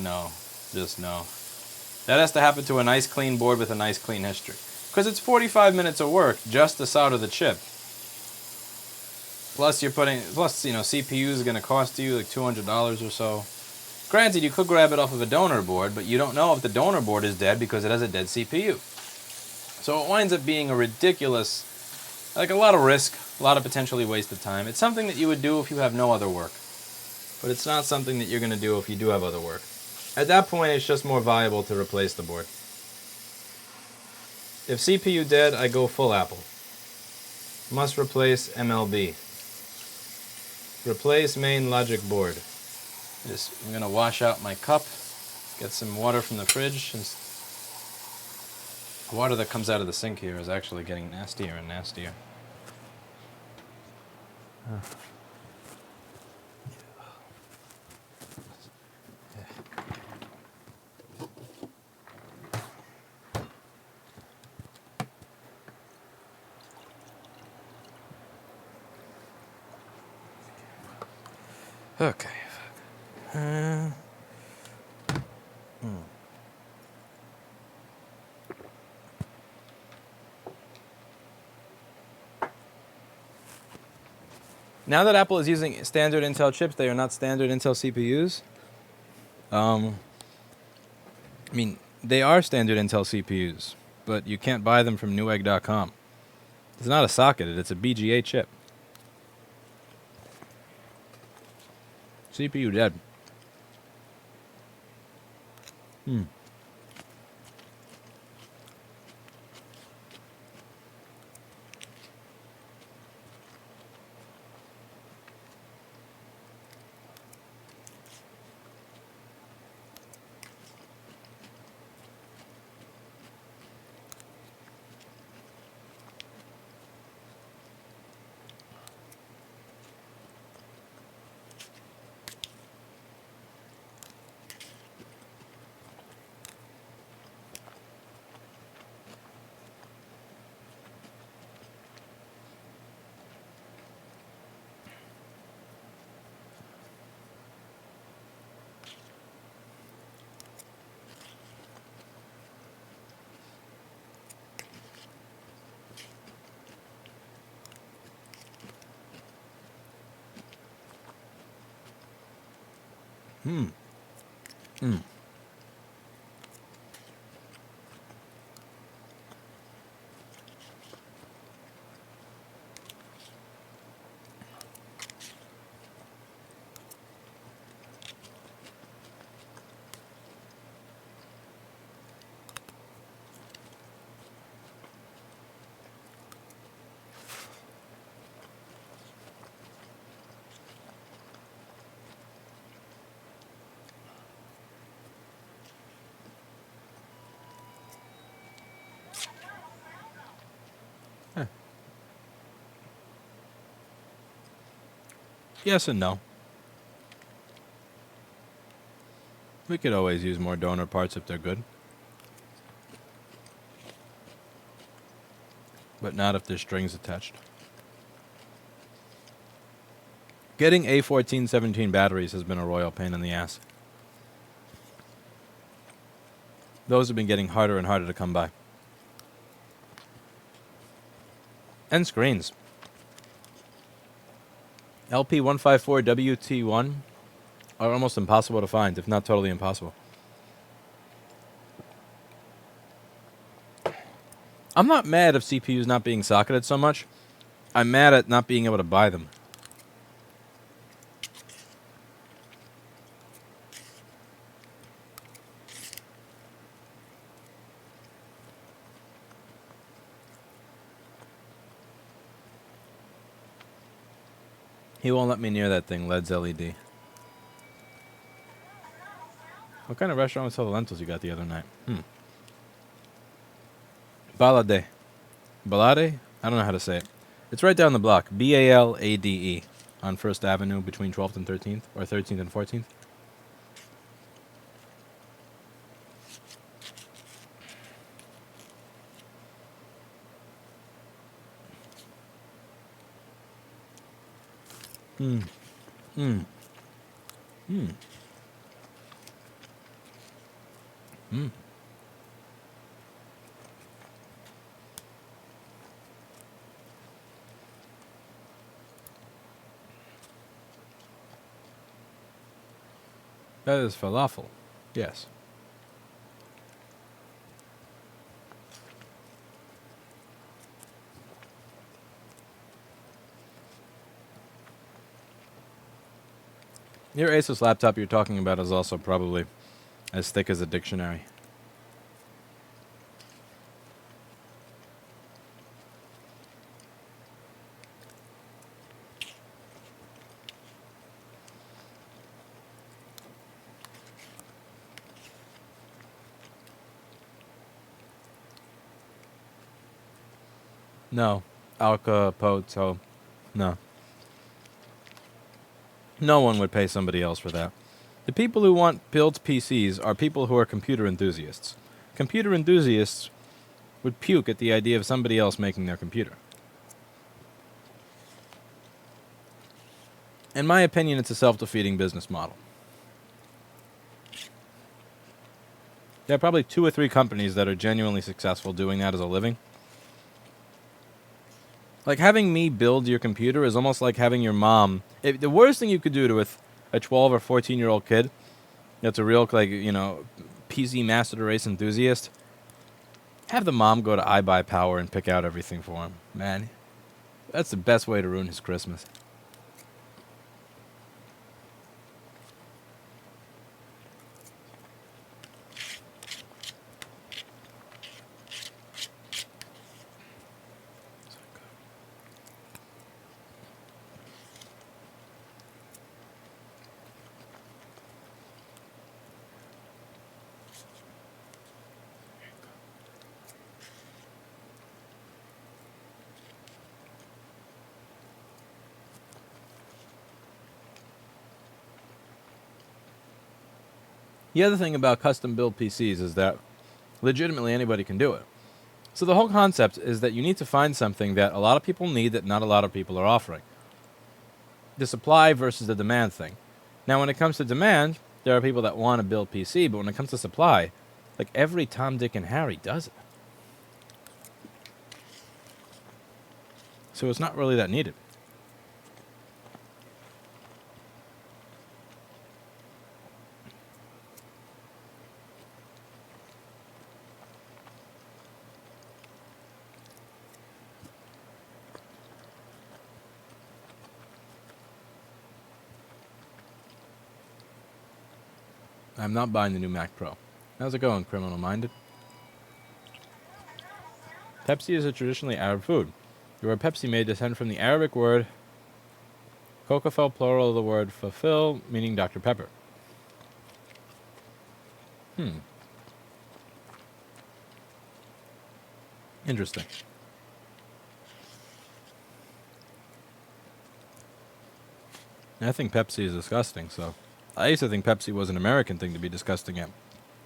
no. That has to happen to a nice clean board with a nice clean history. Because it's 45 minutes of work just to solder the chip. Plus CPU is going to cost you like $200 or so. Granted, you could grab it off of a donor board, but you don't know if the donor board is dead because it has a dead CPU. So it winds up being a ridiculous, a lot of risk, a lot of potentially wasted time. It's something that you would do if you have no other work. But it's not something that you're going to do if you do have other work. At that point, it's just more valuable to replace the board. If CPU dead, I go full Apple. Must replace MLB. Replace main logic board. I'm going to wash out my cup, get some water from the fridge. Since the water that comes out of the sink here is actually getting nastier and nastier. Okay. Hmm. Now that Apple is using standard Intel chips, they are not standard Intel CPUs. I mean, they are standard Intel CPUs, but you can't buy them from Newegg.com. It's not a socket, it's a BGA chip. CPU dead. Yes and no. We could always use more donor parts if they're good. But not if there's strings attached. Getting A1417 batteries has been a royal pain in the ass. Those have been getting harder and harder to come by. And screens. LP154WT1 are almost impossible to find, if not totally impossible. I'm not mad of CPUs not being socketed so much. I'm mad at not being able to buy them. He won't let me near that thing, LED's LED. What kind of restaurant would sell the lentils you got the other night? Balade. Balade? I don't know how to say it. It's right down the block. Balade. On 1st Avenue between 12th and 13th. Or 13th and 14th. That is falafel. Yes. Your Asus laptop you're talking about is also probably as thick as a dictionary. No. Alcapoto. No. No one would pay somebody else for that. The people who want built PCs are people who are computer enthusiasts. Computer enthusiasts would puke at the idea of somebody else making their computer. In my opinion, it's a self-defeating business model. There are probably 2 or 3 companies that are genuinely successful doing that as a living. Like, having me build your computer is almost like having your mom... the worst thing you could do to a 12 or 14-year-old kid that's a real, like, PC master race enthusiast, have the mom go to iBuyPower and pick out everything for him. Man, that's the best way to ruin his Christmas. The other thing about custom-built PCs is that legitimately anybody can do it. So the whole concept is that you need to find something that a lot of people need that not a lot of people are offering. The supply versus the demand thing. Now, when it comes to demand, there are people that want to build PC, but when it comes to supply, like every Tom, Dick, and Harry does it. So it's not really that needed. I'm not buying the new Mac Pro. How's it going, criminal minded? Pepsi is a traditionally Arab food. The word Pepsi may descend from the Arabic word kokafel, plural of the word fulfill, meaning Dr. Pepper. Interesting. I think Pepsi is disgusting, so... I used to think Pepsi was an American thing to be disgusting at.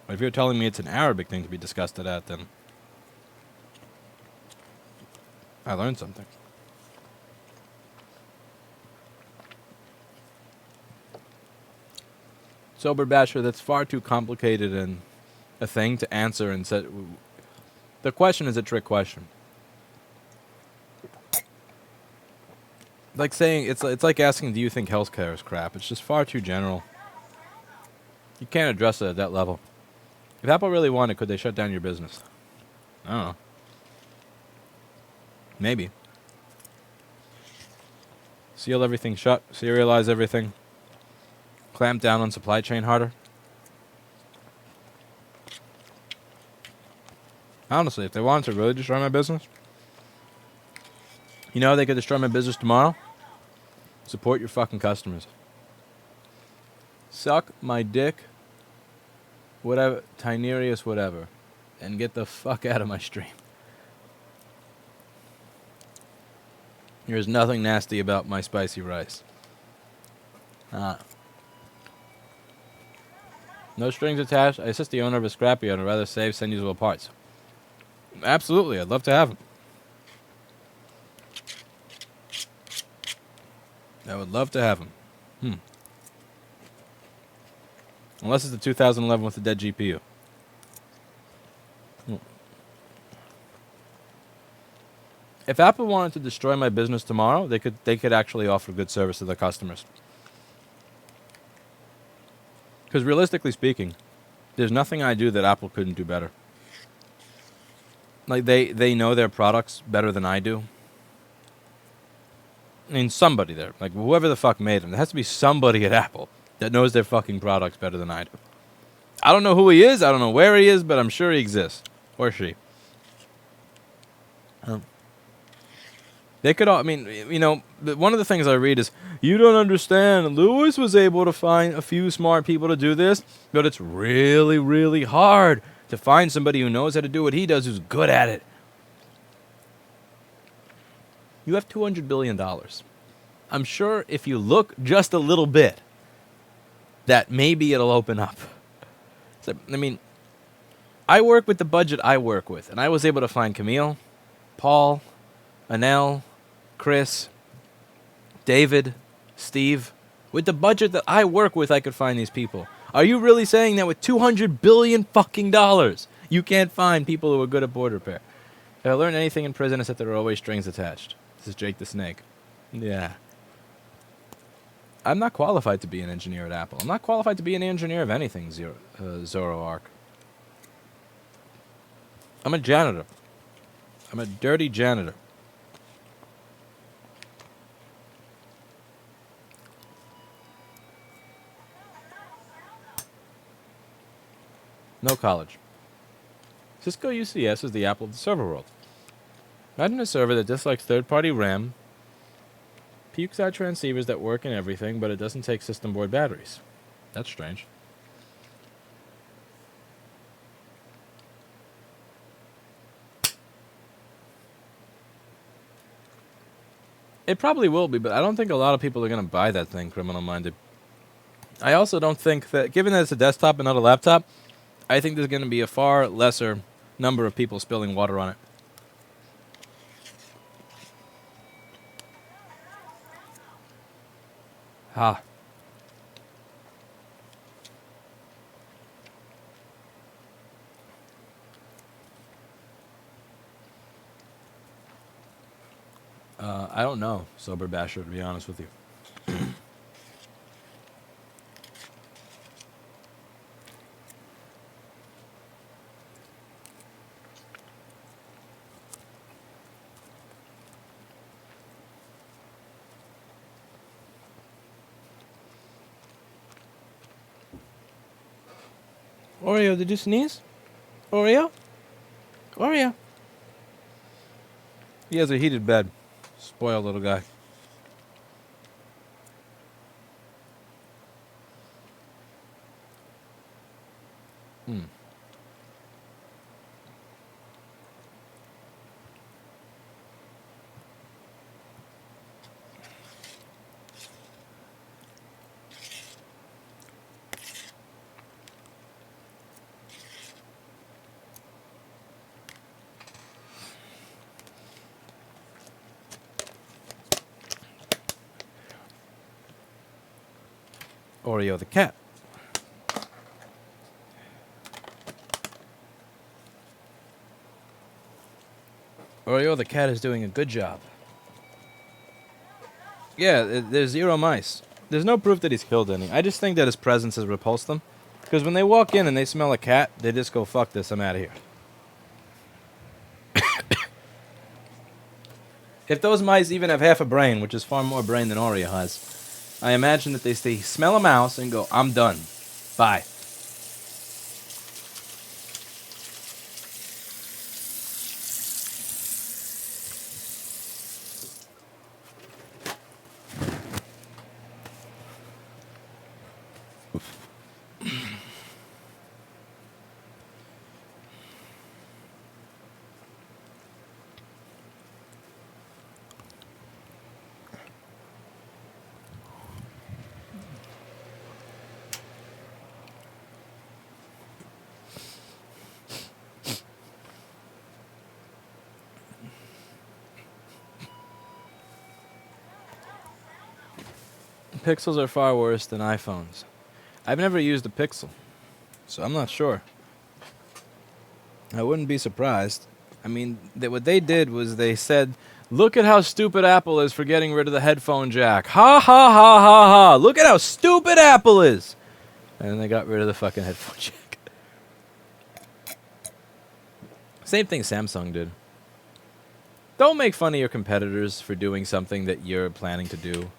But if you're telling me it's an Arabic thing to be disgusted at, then... I learned something. Sober Basher, that's far too complicated and a thing to answer and set... The question is a trick question. Like saying, it's like asking, do you think healthcare is crap? It's just far too general. You can't address it at that level. If Apple really wanted, could they shut down your business? I don't know. Maybe. Seal everything shut, serialize everything, clamp down on supply chain harder. Honestly, if they wanted to really destroy my business, you know how they could destroy my business tomorrow? Support your fucking customers. Suck my dick, whatever, Tinerius, whatever, and get the fuck out of my stream. There's nothing nasty about my spicy rice. No strings attached. I assist the owner of a scrapyard and rather send usable parts. Absolutely, I'd love to have them. I would love to have them. Unless it's the 2011 with the dead GPU. If Apple wanted to destroy my business tomorrow, they could actually offer good service to their customers. Because realistically speaking, there's nothing I do that Apple couldn't do better. Like, they know their products better than I do. I mean, somebody there, like whoever the fuck made them, there has to be somebody at Apple that knows their fucking products better than I do. I don't know who he is, I don't know where he is, but I'm sure he exists. Or she. They could all, I mean, you know, one of the things I read is, you don't understand, Lewis was able to find a few smart people to do this, but it's really, really hard to find somebody who knows how to do what he does, who's good at it. You have $200 billion. I'm sure if you look just a little bit, that maybe it'll open up. So, I mean, I work with the budget I work with, and I was able to find Camille, Paul, Anel, Chris, David, Steve. With the budget that I work with, I could find these people. Are you really saying that with $200 billion fucking dollars, you can't find people who are good at board repair? If I learned anything in prison, it's that there are always strings attached. This is Jake the Snake. Yeah. I'm not qualified to be an engineer at Apple. I'm not qualified to be an engineer of anything, Zoroark. I'm a janitor. I'm a dirty janitor. No college. Cisco UCS is the Apple of the server world. Imagine a server that dislikes third-party RAM, pukes out transceivers that work and everything, but it doesn't take system board batteries. That's strange. It probably will be, but I don't think a lot of people are going to buy that thing, criminal-minded. I also don't think that, given that it's a desktop and not a laptop, I think there's going to be a far lesser number of people spilling water on it. Ah. I don't know, Sober Basher, to be honest with you. Oreo, did you sneeze? Oreo? Oreo? He has a heated bed. Spoiled little guy. Oreo the cat. Oreo the cat is doing a good job. Yeah, there's 0 mice. There's no proof that he's killed any. I just think that his presence has repulsed them. Because when they walk in and they smell a cat, they just go, fuck this, I'm out of here. If those mice even have half a brain, which is far more brain than Oreo has, I imagine that they smell a mouse and go, I'm done. Bye. Pixels are far worse than iPhones. I've never used a Pixel, so I'm not sure. I wouldn't be surprised. I mean, what they did was they said, look at how stupid Apple is for getting rid of the headphone jack. Ha ha ha ha ha. Look at how stupid Apple is. And then they got rid of the fucking headphone jack. Same thing Samsung did. Don't make fun of your competitors for doing something that you're planning to do.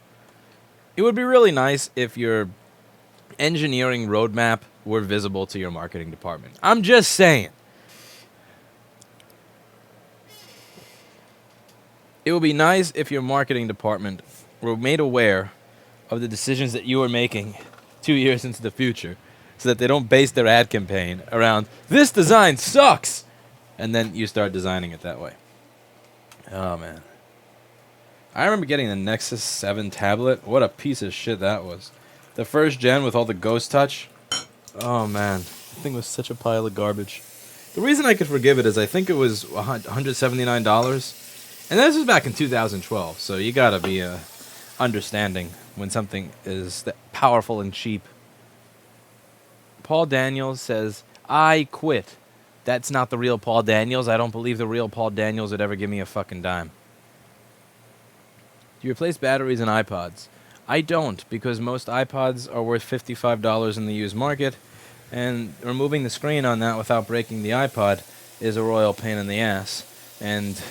It would be really nice if your engineering roadmap were visible to your marketing department. I'm just saying. It would be nice if your marketing department were made aware of the decisions that you are making 2 years into the future so that they don't base their ad campaign around, this design sucks, and then you start designing it that way. Oh, man. I remember getting the Nexus 7 tablet. What a piece of shit that was. The first gen with all the ghost touch. Oh, man. The thing was such a pile of garbage. The reason I could forgive it is I think it was $179. And this was back in 2012, so you gotta be understanding when something is that powerful and cheap. Paul Daniels says, I quit. That's not the real Paul Daniels. I don't believe the real Paul Daniels would ever give me a fucking dime. Do you replace batteries in iPods? I don't, because most iPods are worth $55 in the used market, and removing the screen on that without breaking the iPod is a royal pain in the ass. And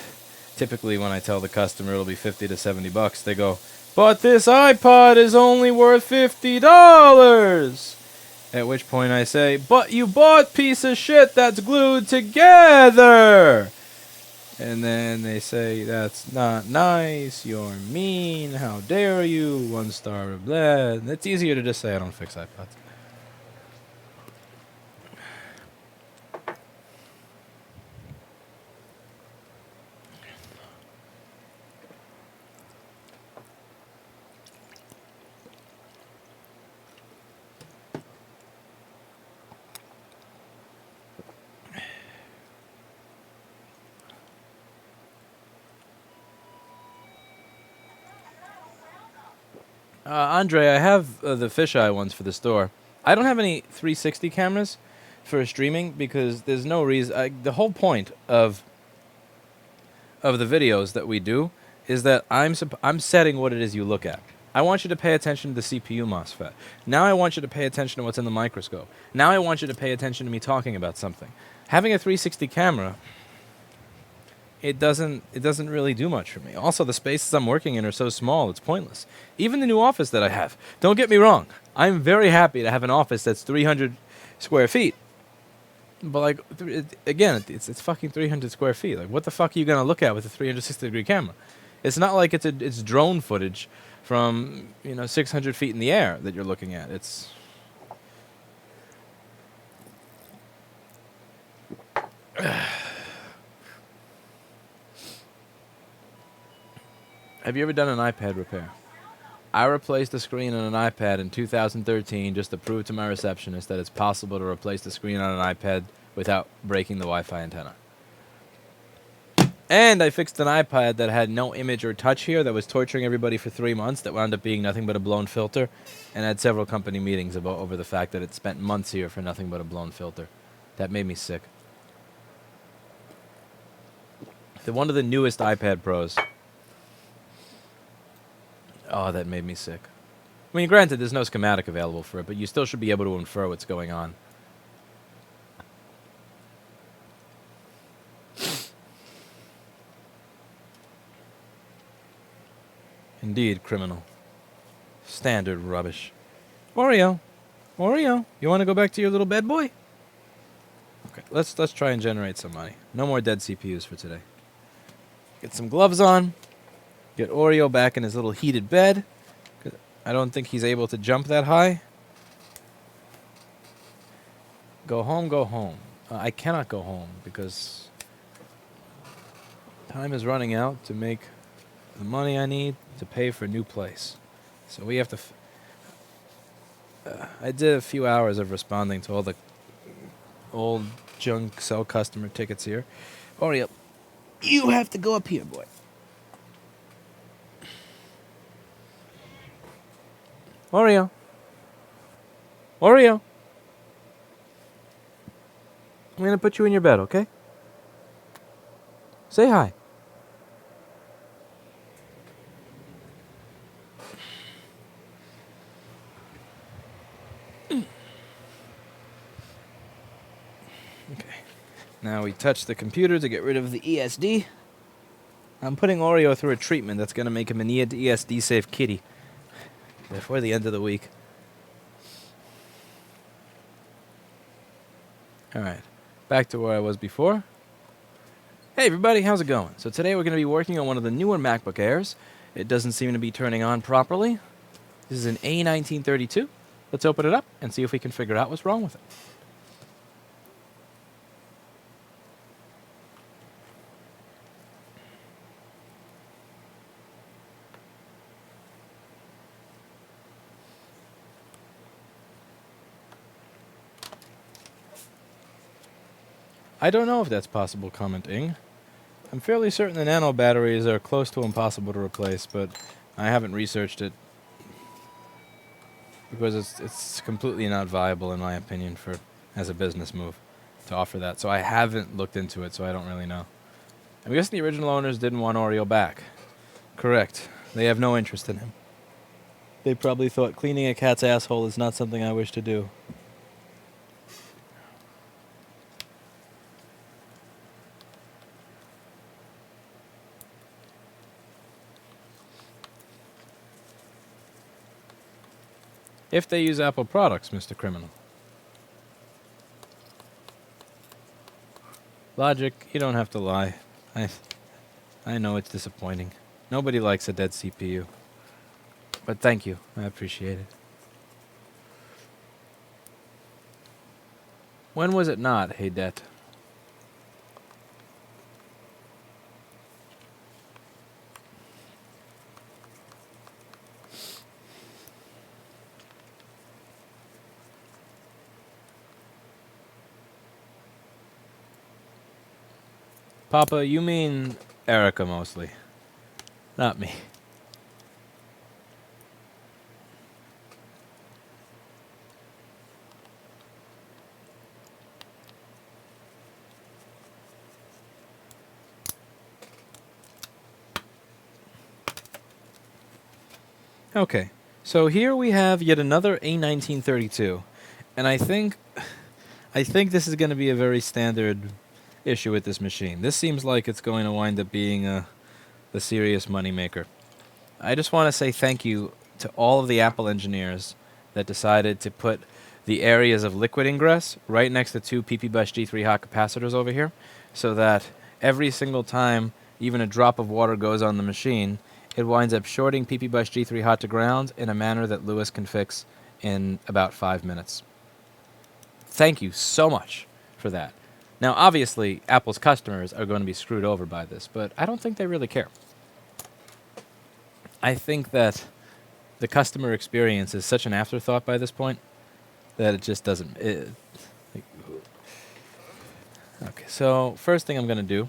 typically when I tell the customer it'll be 50 to 70 bucks, they go, but this iPod is only worth $50! At which point I say, but you bought piece of shit that's glued together! And then they say, that's not nice, you're mean, how dare you, 1 star, blah. It's easier to just say I don't fix iPods. Andre, I have the fisheye ones for the store. I don't have any 360 cameras for streaming because there's no reason. The whole point of the videos that we do is that I'm setting what it is you look at. I want you to pay attention to the CPU MOSFET. Now I want you to pay attention to what's in the microscope. Now I want you to pay attention to me talking about something. Having a 360 camera, it doesn't really do much for me. Also, the spaces I'm working in are so small, it's pointless. Even the new office that I have. Don't get me wrong. I'm very happy to have an office that's 300 square feet. But, like, again, it's fucking 300 square feet. Like, what the fuck are you going to look at with a 360-degree camera? It's not like it's drone footage from, 600 feet in the air that you're looking at. It's... Have you ever done an iPad repair? I replaced the screen on an iPad in 2013 just to prove to my receptionist that it's possible to replace the screen on an iPad without breaking the Wi-Fi antenna. And I fixed an iPad that had no image or touch here that was torturing everybody for 3 months that wound up being nothing but a blown filter, and had several company meetings over the fact that it spent months here for nothing but a blown filter. That made me sick. One of the newest iPad Pros. Oh, that made me sick. I mean, granted, there's no schematic available for it, but you still should be able to infer what's going on. Indeed, criminal. Standard rubbish. Oreo, you want to go back to your little bed, boy? Okay, let's try and generate some money. No more dead CPUs for today. Get some gloves on. Get Oreo back in his little heated bed. I don't think he's able to jump that high. Go home, go home. I cannot go home because time is running out to make the money I need to pay for a new place. So we have to... I did a few hours of responding to all the old junk sell customer tickets here. Oreo, you have to go up here, boy. Oreo. I'm going to put you in your bed, okay? Say hi. Okay. Now we touch the computer to get rid of the ESD. I'm putting Oreo through a treatment that's going to make him an ESD-safe kitty before the end of the week. Alright, back to where I was before. Hey everybody, how's it going? So today we're going to be working on one of the newer MacBook Airs. It doesn't seem to be turning on properly. This is an A1932. Let's open it up and see if we can figure out what's wrong with it. I don't know if that's possible commenting. I'm fairly certain the nano batteries are close to impossible to replace, but I haven't researched it. because it's completely not viable in my opinion for as a business move to offer that. So I haven't looked into it, so I don't really know. I'm guessing the original owners didn't want Oreo back. Correct. They have no interest in him. They probably thought cleaning a cat's asshole is not something I wish to do. If they use Apple products, Mr. Criminal. Logic, you don't have to lie. I know it's disappointing. Nobody likes a dead CPU. But thank you. I appreciate it. When was it not, hey Det? Papa, you mean Erica mostly. Not me. Okay, so here we have yet another A1932, and I think this is going to be a very standard issue with this machine. This seems like it's going to wind up being the serious moneymaker. I just want to say thank you to all of the Apple engineers that decided to put the areas of liquid ingress right next to two PP Bus G3 hot capacitors over here, so that every single time even a drop of water goes on the machine, it winds up shorting PP Bus G3 hot to ground in a manner that Lewis can fix in about 5 minutes. Thank you so much for that. Now, obviously, Apple's customers are going to be screwed over by this, but I don't think they really care. I think that the customer experience is such an afterthought by this point that it just doesn't... Okay, so first thing I'm going to do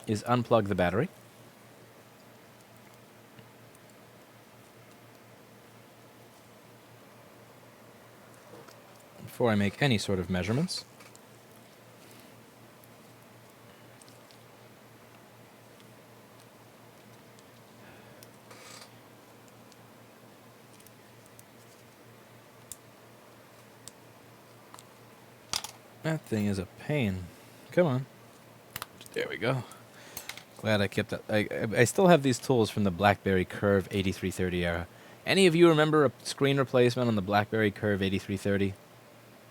is unplug the battery. Before I make any sort of measurements. That thing is a pain. Come on. There we go. Glad I kept that. I still have these tools from the BlackBerry Curve 8330 era. Any of you remember a screen replacement on the BlackBerry Curve 8330?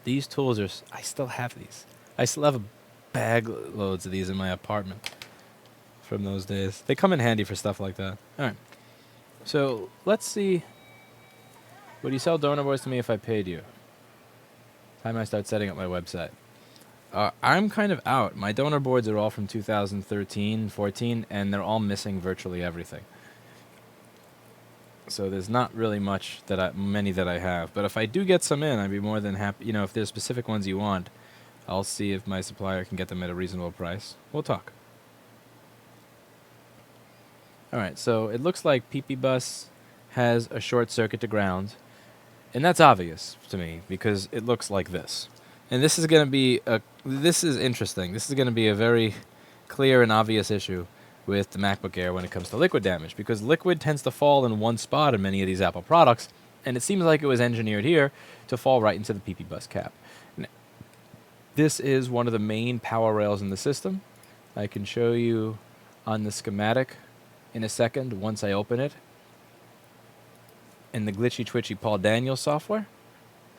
These tools are... I still have these. I still have bag loads of these in my apartment from those days. They come in handy for stuff like that. Alright. So, let's see. Would you sell donor boards to me if I paid you? Time I start setting up my website. I'm kind of out. My donor boards are all from 2013, 14, and they're all missing virtually everything. So there's not really many that I have. But if I do get some in, I'd be more than happy. You know, if there's specific ones you want, I'll see if my supplier can get them at a reasonable price. We'll talk. Alright, so it looks like PP Bus has a short circuit to ground. And that's obvious to me, because it looks like this. And this is going to be this is interesting. This is going to be a very clear and obvious issue with the MacBook Air when it comes to liquid damage, because liquid tends to fall in one spot in many of these Apple products, and it seems like it was engineered here to fall right into the PP Bus cap. This is one of the main power rails in the system. I can show you on the schematic in a second once I open it in the glitchy twitchy Paul Daniels software.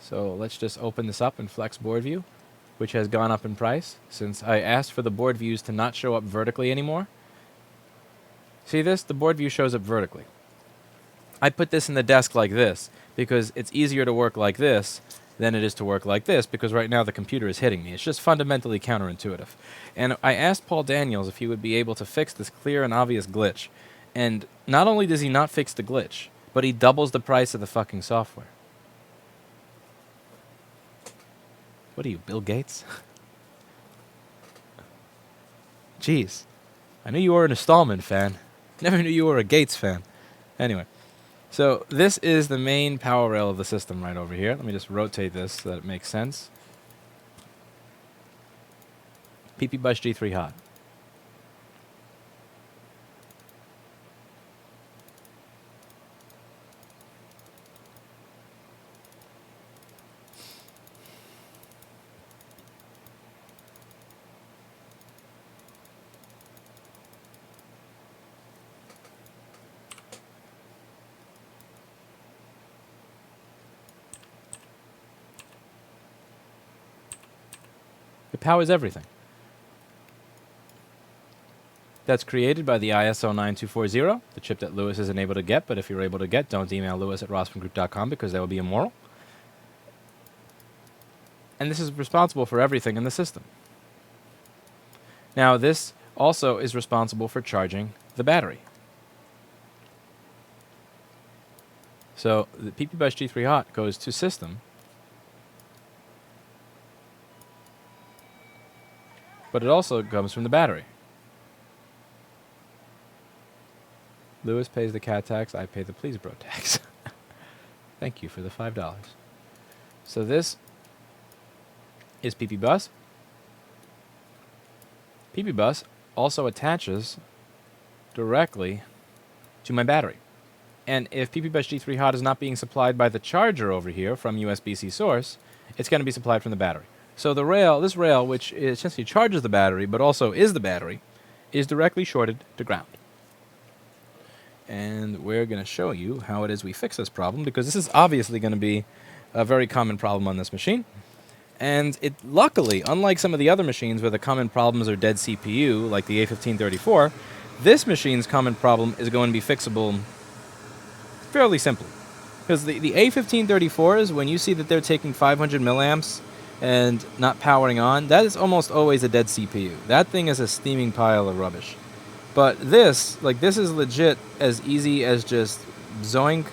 So let's just open this up in Flex Board View, which has gone up in price since I asked for the board views to not show up vertically anymore. See this? The board view shows up vertically. I put this in the desk like this because it's easier to work like this than it is to work like this, because right now the computer is hitting me. It's just fundamentally counterintuitive. And I asked Paul Daniels if he would be able to fix this clear and obvious glitch. And not only does he not fix the glitch, but he doubles the price of the fucking software. What are you, Bill Gates? Jeez. I knew you were an Stallman fan. Never knew you were a Gates fan. Anyway. So this is the main power rail of the system right over here. Let me just rotate this so that it makes sense. PP Bus G3 hot. It powers everything. That's created by the ISO 9240, the chip that Lewis isn't able to get, but if you're able to get, don't email Lewis at rossfomgroup.com because that would be immoral. And this is responsible for everything in the system. Now, this also is responsible for charging the battery. So the PP Bus G3 hot goes to system, but it also comes from the battery. Lewis pays the cat tax, I pay the please bro tax. Thank you for the $5. So this is PP Bus. PP Bus also attaches directly to my battery. And if PP Bus G3 hot is not being supplied by the charger over here from USB-C source, it's going to be supplied from the battery. So the rail, this rail, which essentially charges the battery, but also is the battery, is directly shorted to ground. And we're going to show you how it is we fix this problem, because this is obviously going to be a very common problem on this machine. And it luckily, unlike some of the other machines where the common problems are dead CPU, like the A1534, this machine's common problem is going to be fixable fairly simply. Because the A1534s, when you see that they're taking 500 milliamps and not powering on, that is almost always a dead CPU. That thing is a steaming pile of rubbish. But this, like, this is legit as easy as just zoink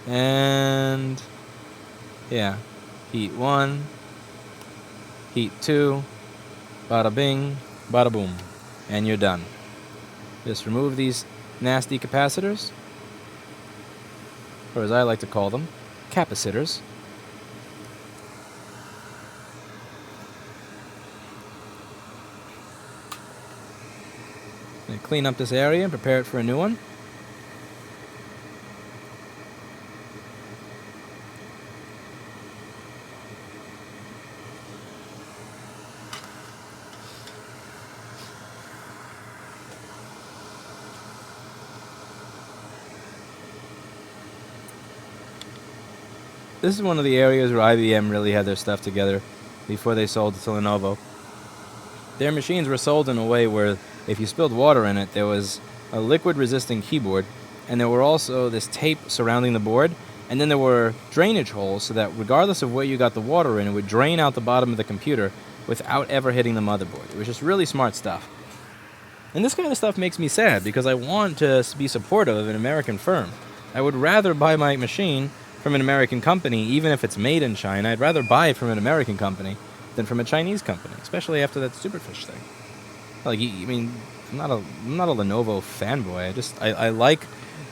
and, yeah, heat 1, heat 2, bada bing, bada boom, and you're done. Just remove these nasty capacitors, or as I like to call them, capacitors. And clean up this area and prepare it for a new one. This is one of the areas where IBM really had their stuff together before they sold to Lenovo. Their machines were sold in a way where if you spilled water in it, there was a liquid-resisting keyboard, and there were also this tape surrounding the board, and then there were drainage holes so that regardless of where you got the water in, it would drain out the bottom of the computer without ever hitting the motherboard. It was just really smart stuff. And this kind of stuff makes me sad because I want to be supportive of an American firm. I would rather buy my machine from an American company, even if it's made in China. I'd rather buy it from an American company than from a Chinese company, especially after that Superfish thing. Like, I mean, I'm not a Lenovo fanboy. I like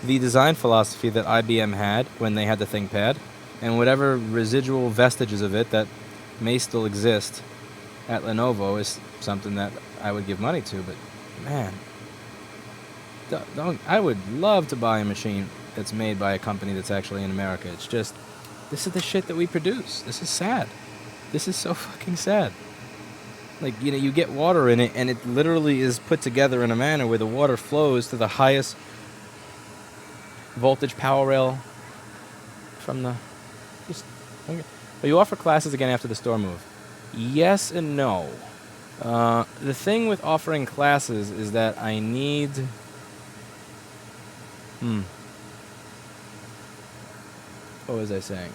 the design philosophy that IBM had when they had the ThinkPad, and whatever residual vestiges of it that may still exist at Lenovo is something that I would give money to. But man, I would love to buy a machine that's made by a company that's actually in America. It's just, this is the shit that we produce. This is sad. This is so fucking sad. Like, you know, you get water in it, and it literally is put together in a manner where the water flows to the highest voltage power rail from the... Okay. You offer classes again after the store move. Yes and no. The thing with offering classes is that I need... What was I saying?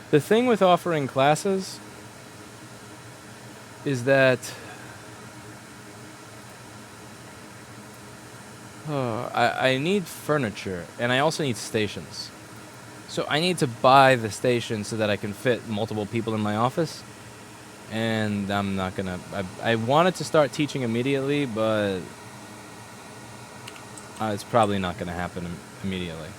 The thing with offering classes is that I need furniture, and I also need stations. So I need to buy the station so that I can fit multiple people in my office. And I'm not gonna... I wanted to start teaching immediately, but it's probably not gonna happen immediately.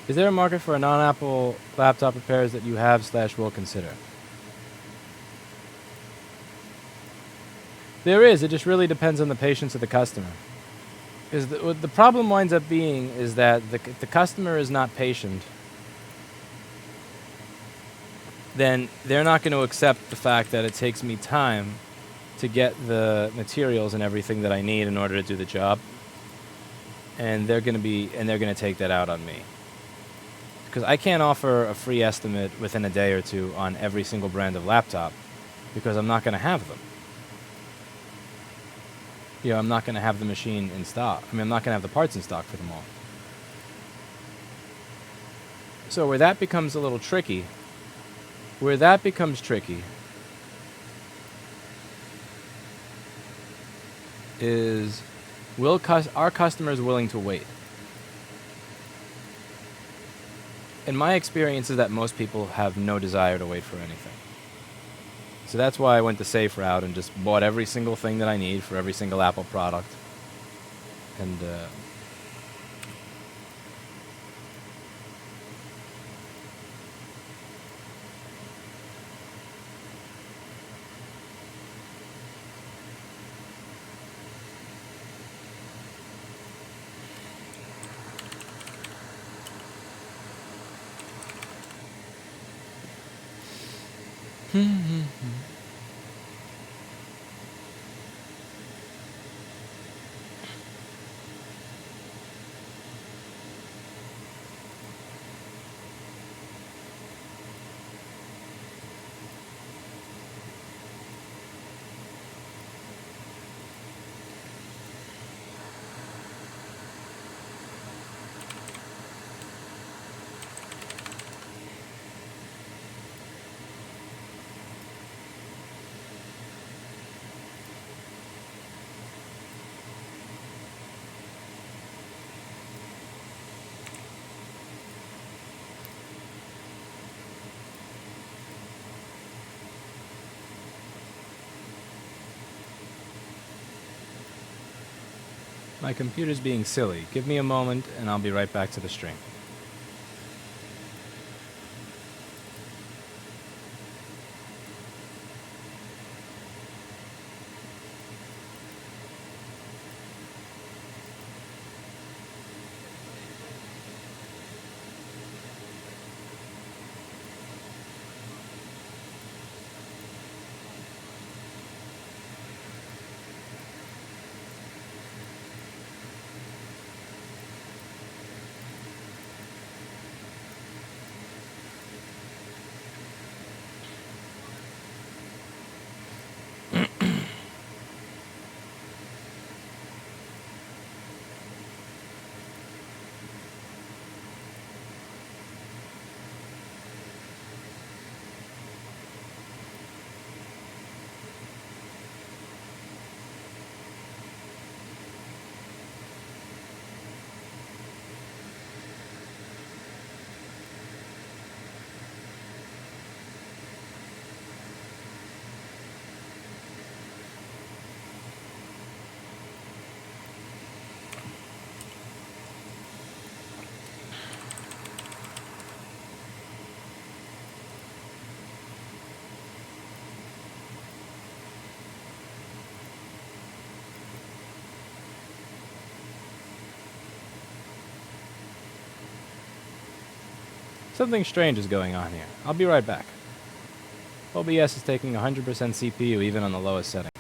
Is there a market for a non-Apple laptop repairs that you have/will consider? There is. It just really depends on the patience of the customer. Because what the problem winds up being is that the customer is not patient, then they're not going to accept the fact that it takes me time to get the materials and everything that I need in order to do the job. And they're going to take that out on me. Because I can't offer a free estimate within a day or two on every single brand of laptop because I'm not going to have them. You know, I'm not going to have the machine in stock. I mean, I'm not going to have the parts in stock for them all. So where that becomes a little tricky, is are customers willing to wait? In my experience is that most people have no desire to wait for anything. So that's why I went the safe route and just bought every single thing that I need for every single Apple product. And my computer's being silly. Give me a moment and I'll be right back to the stream. Something strange is going on here. I'll be right back. OBS is taking 100% CPU even on the lowest settings.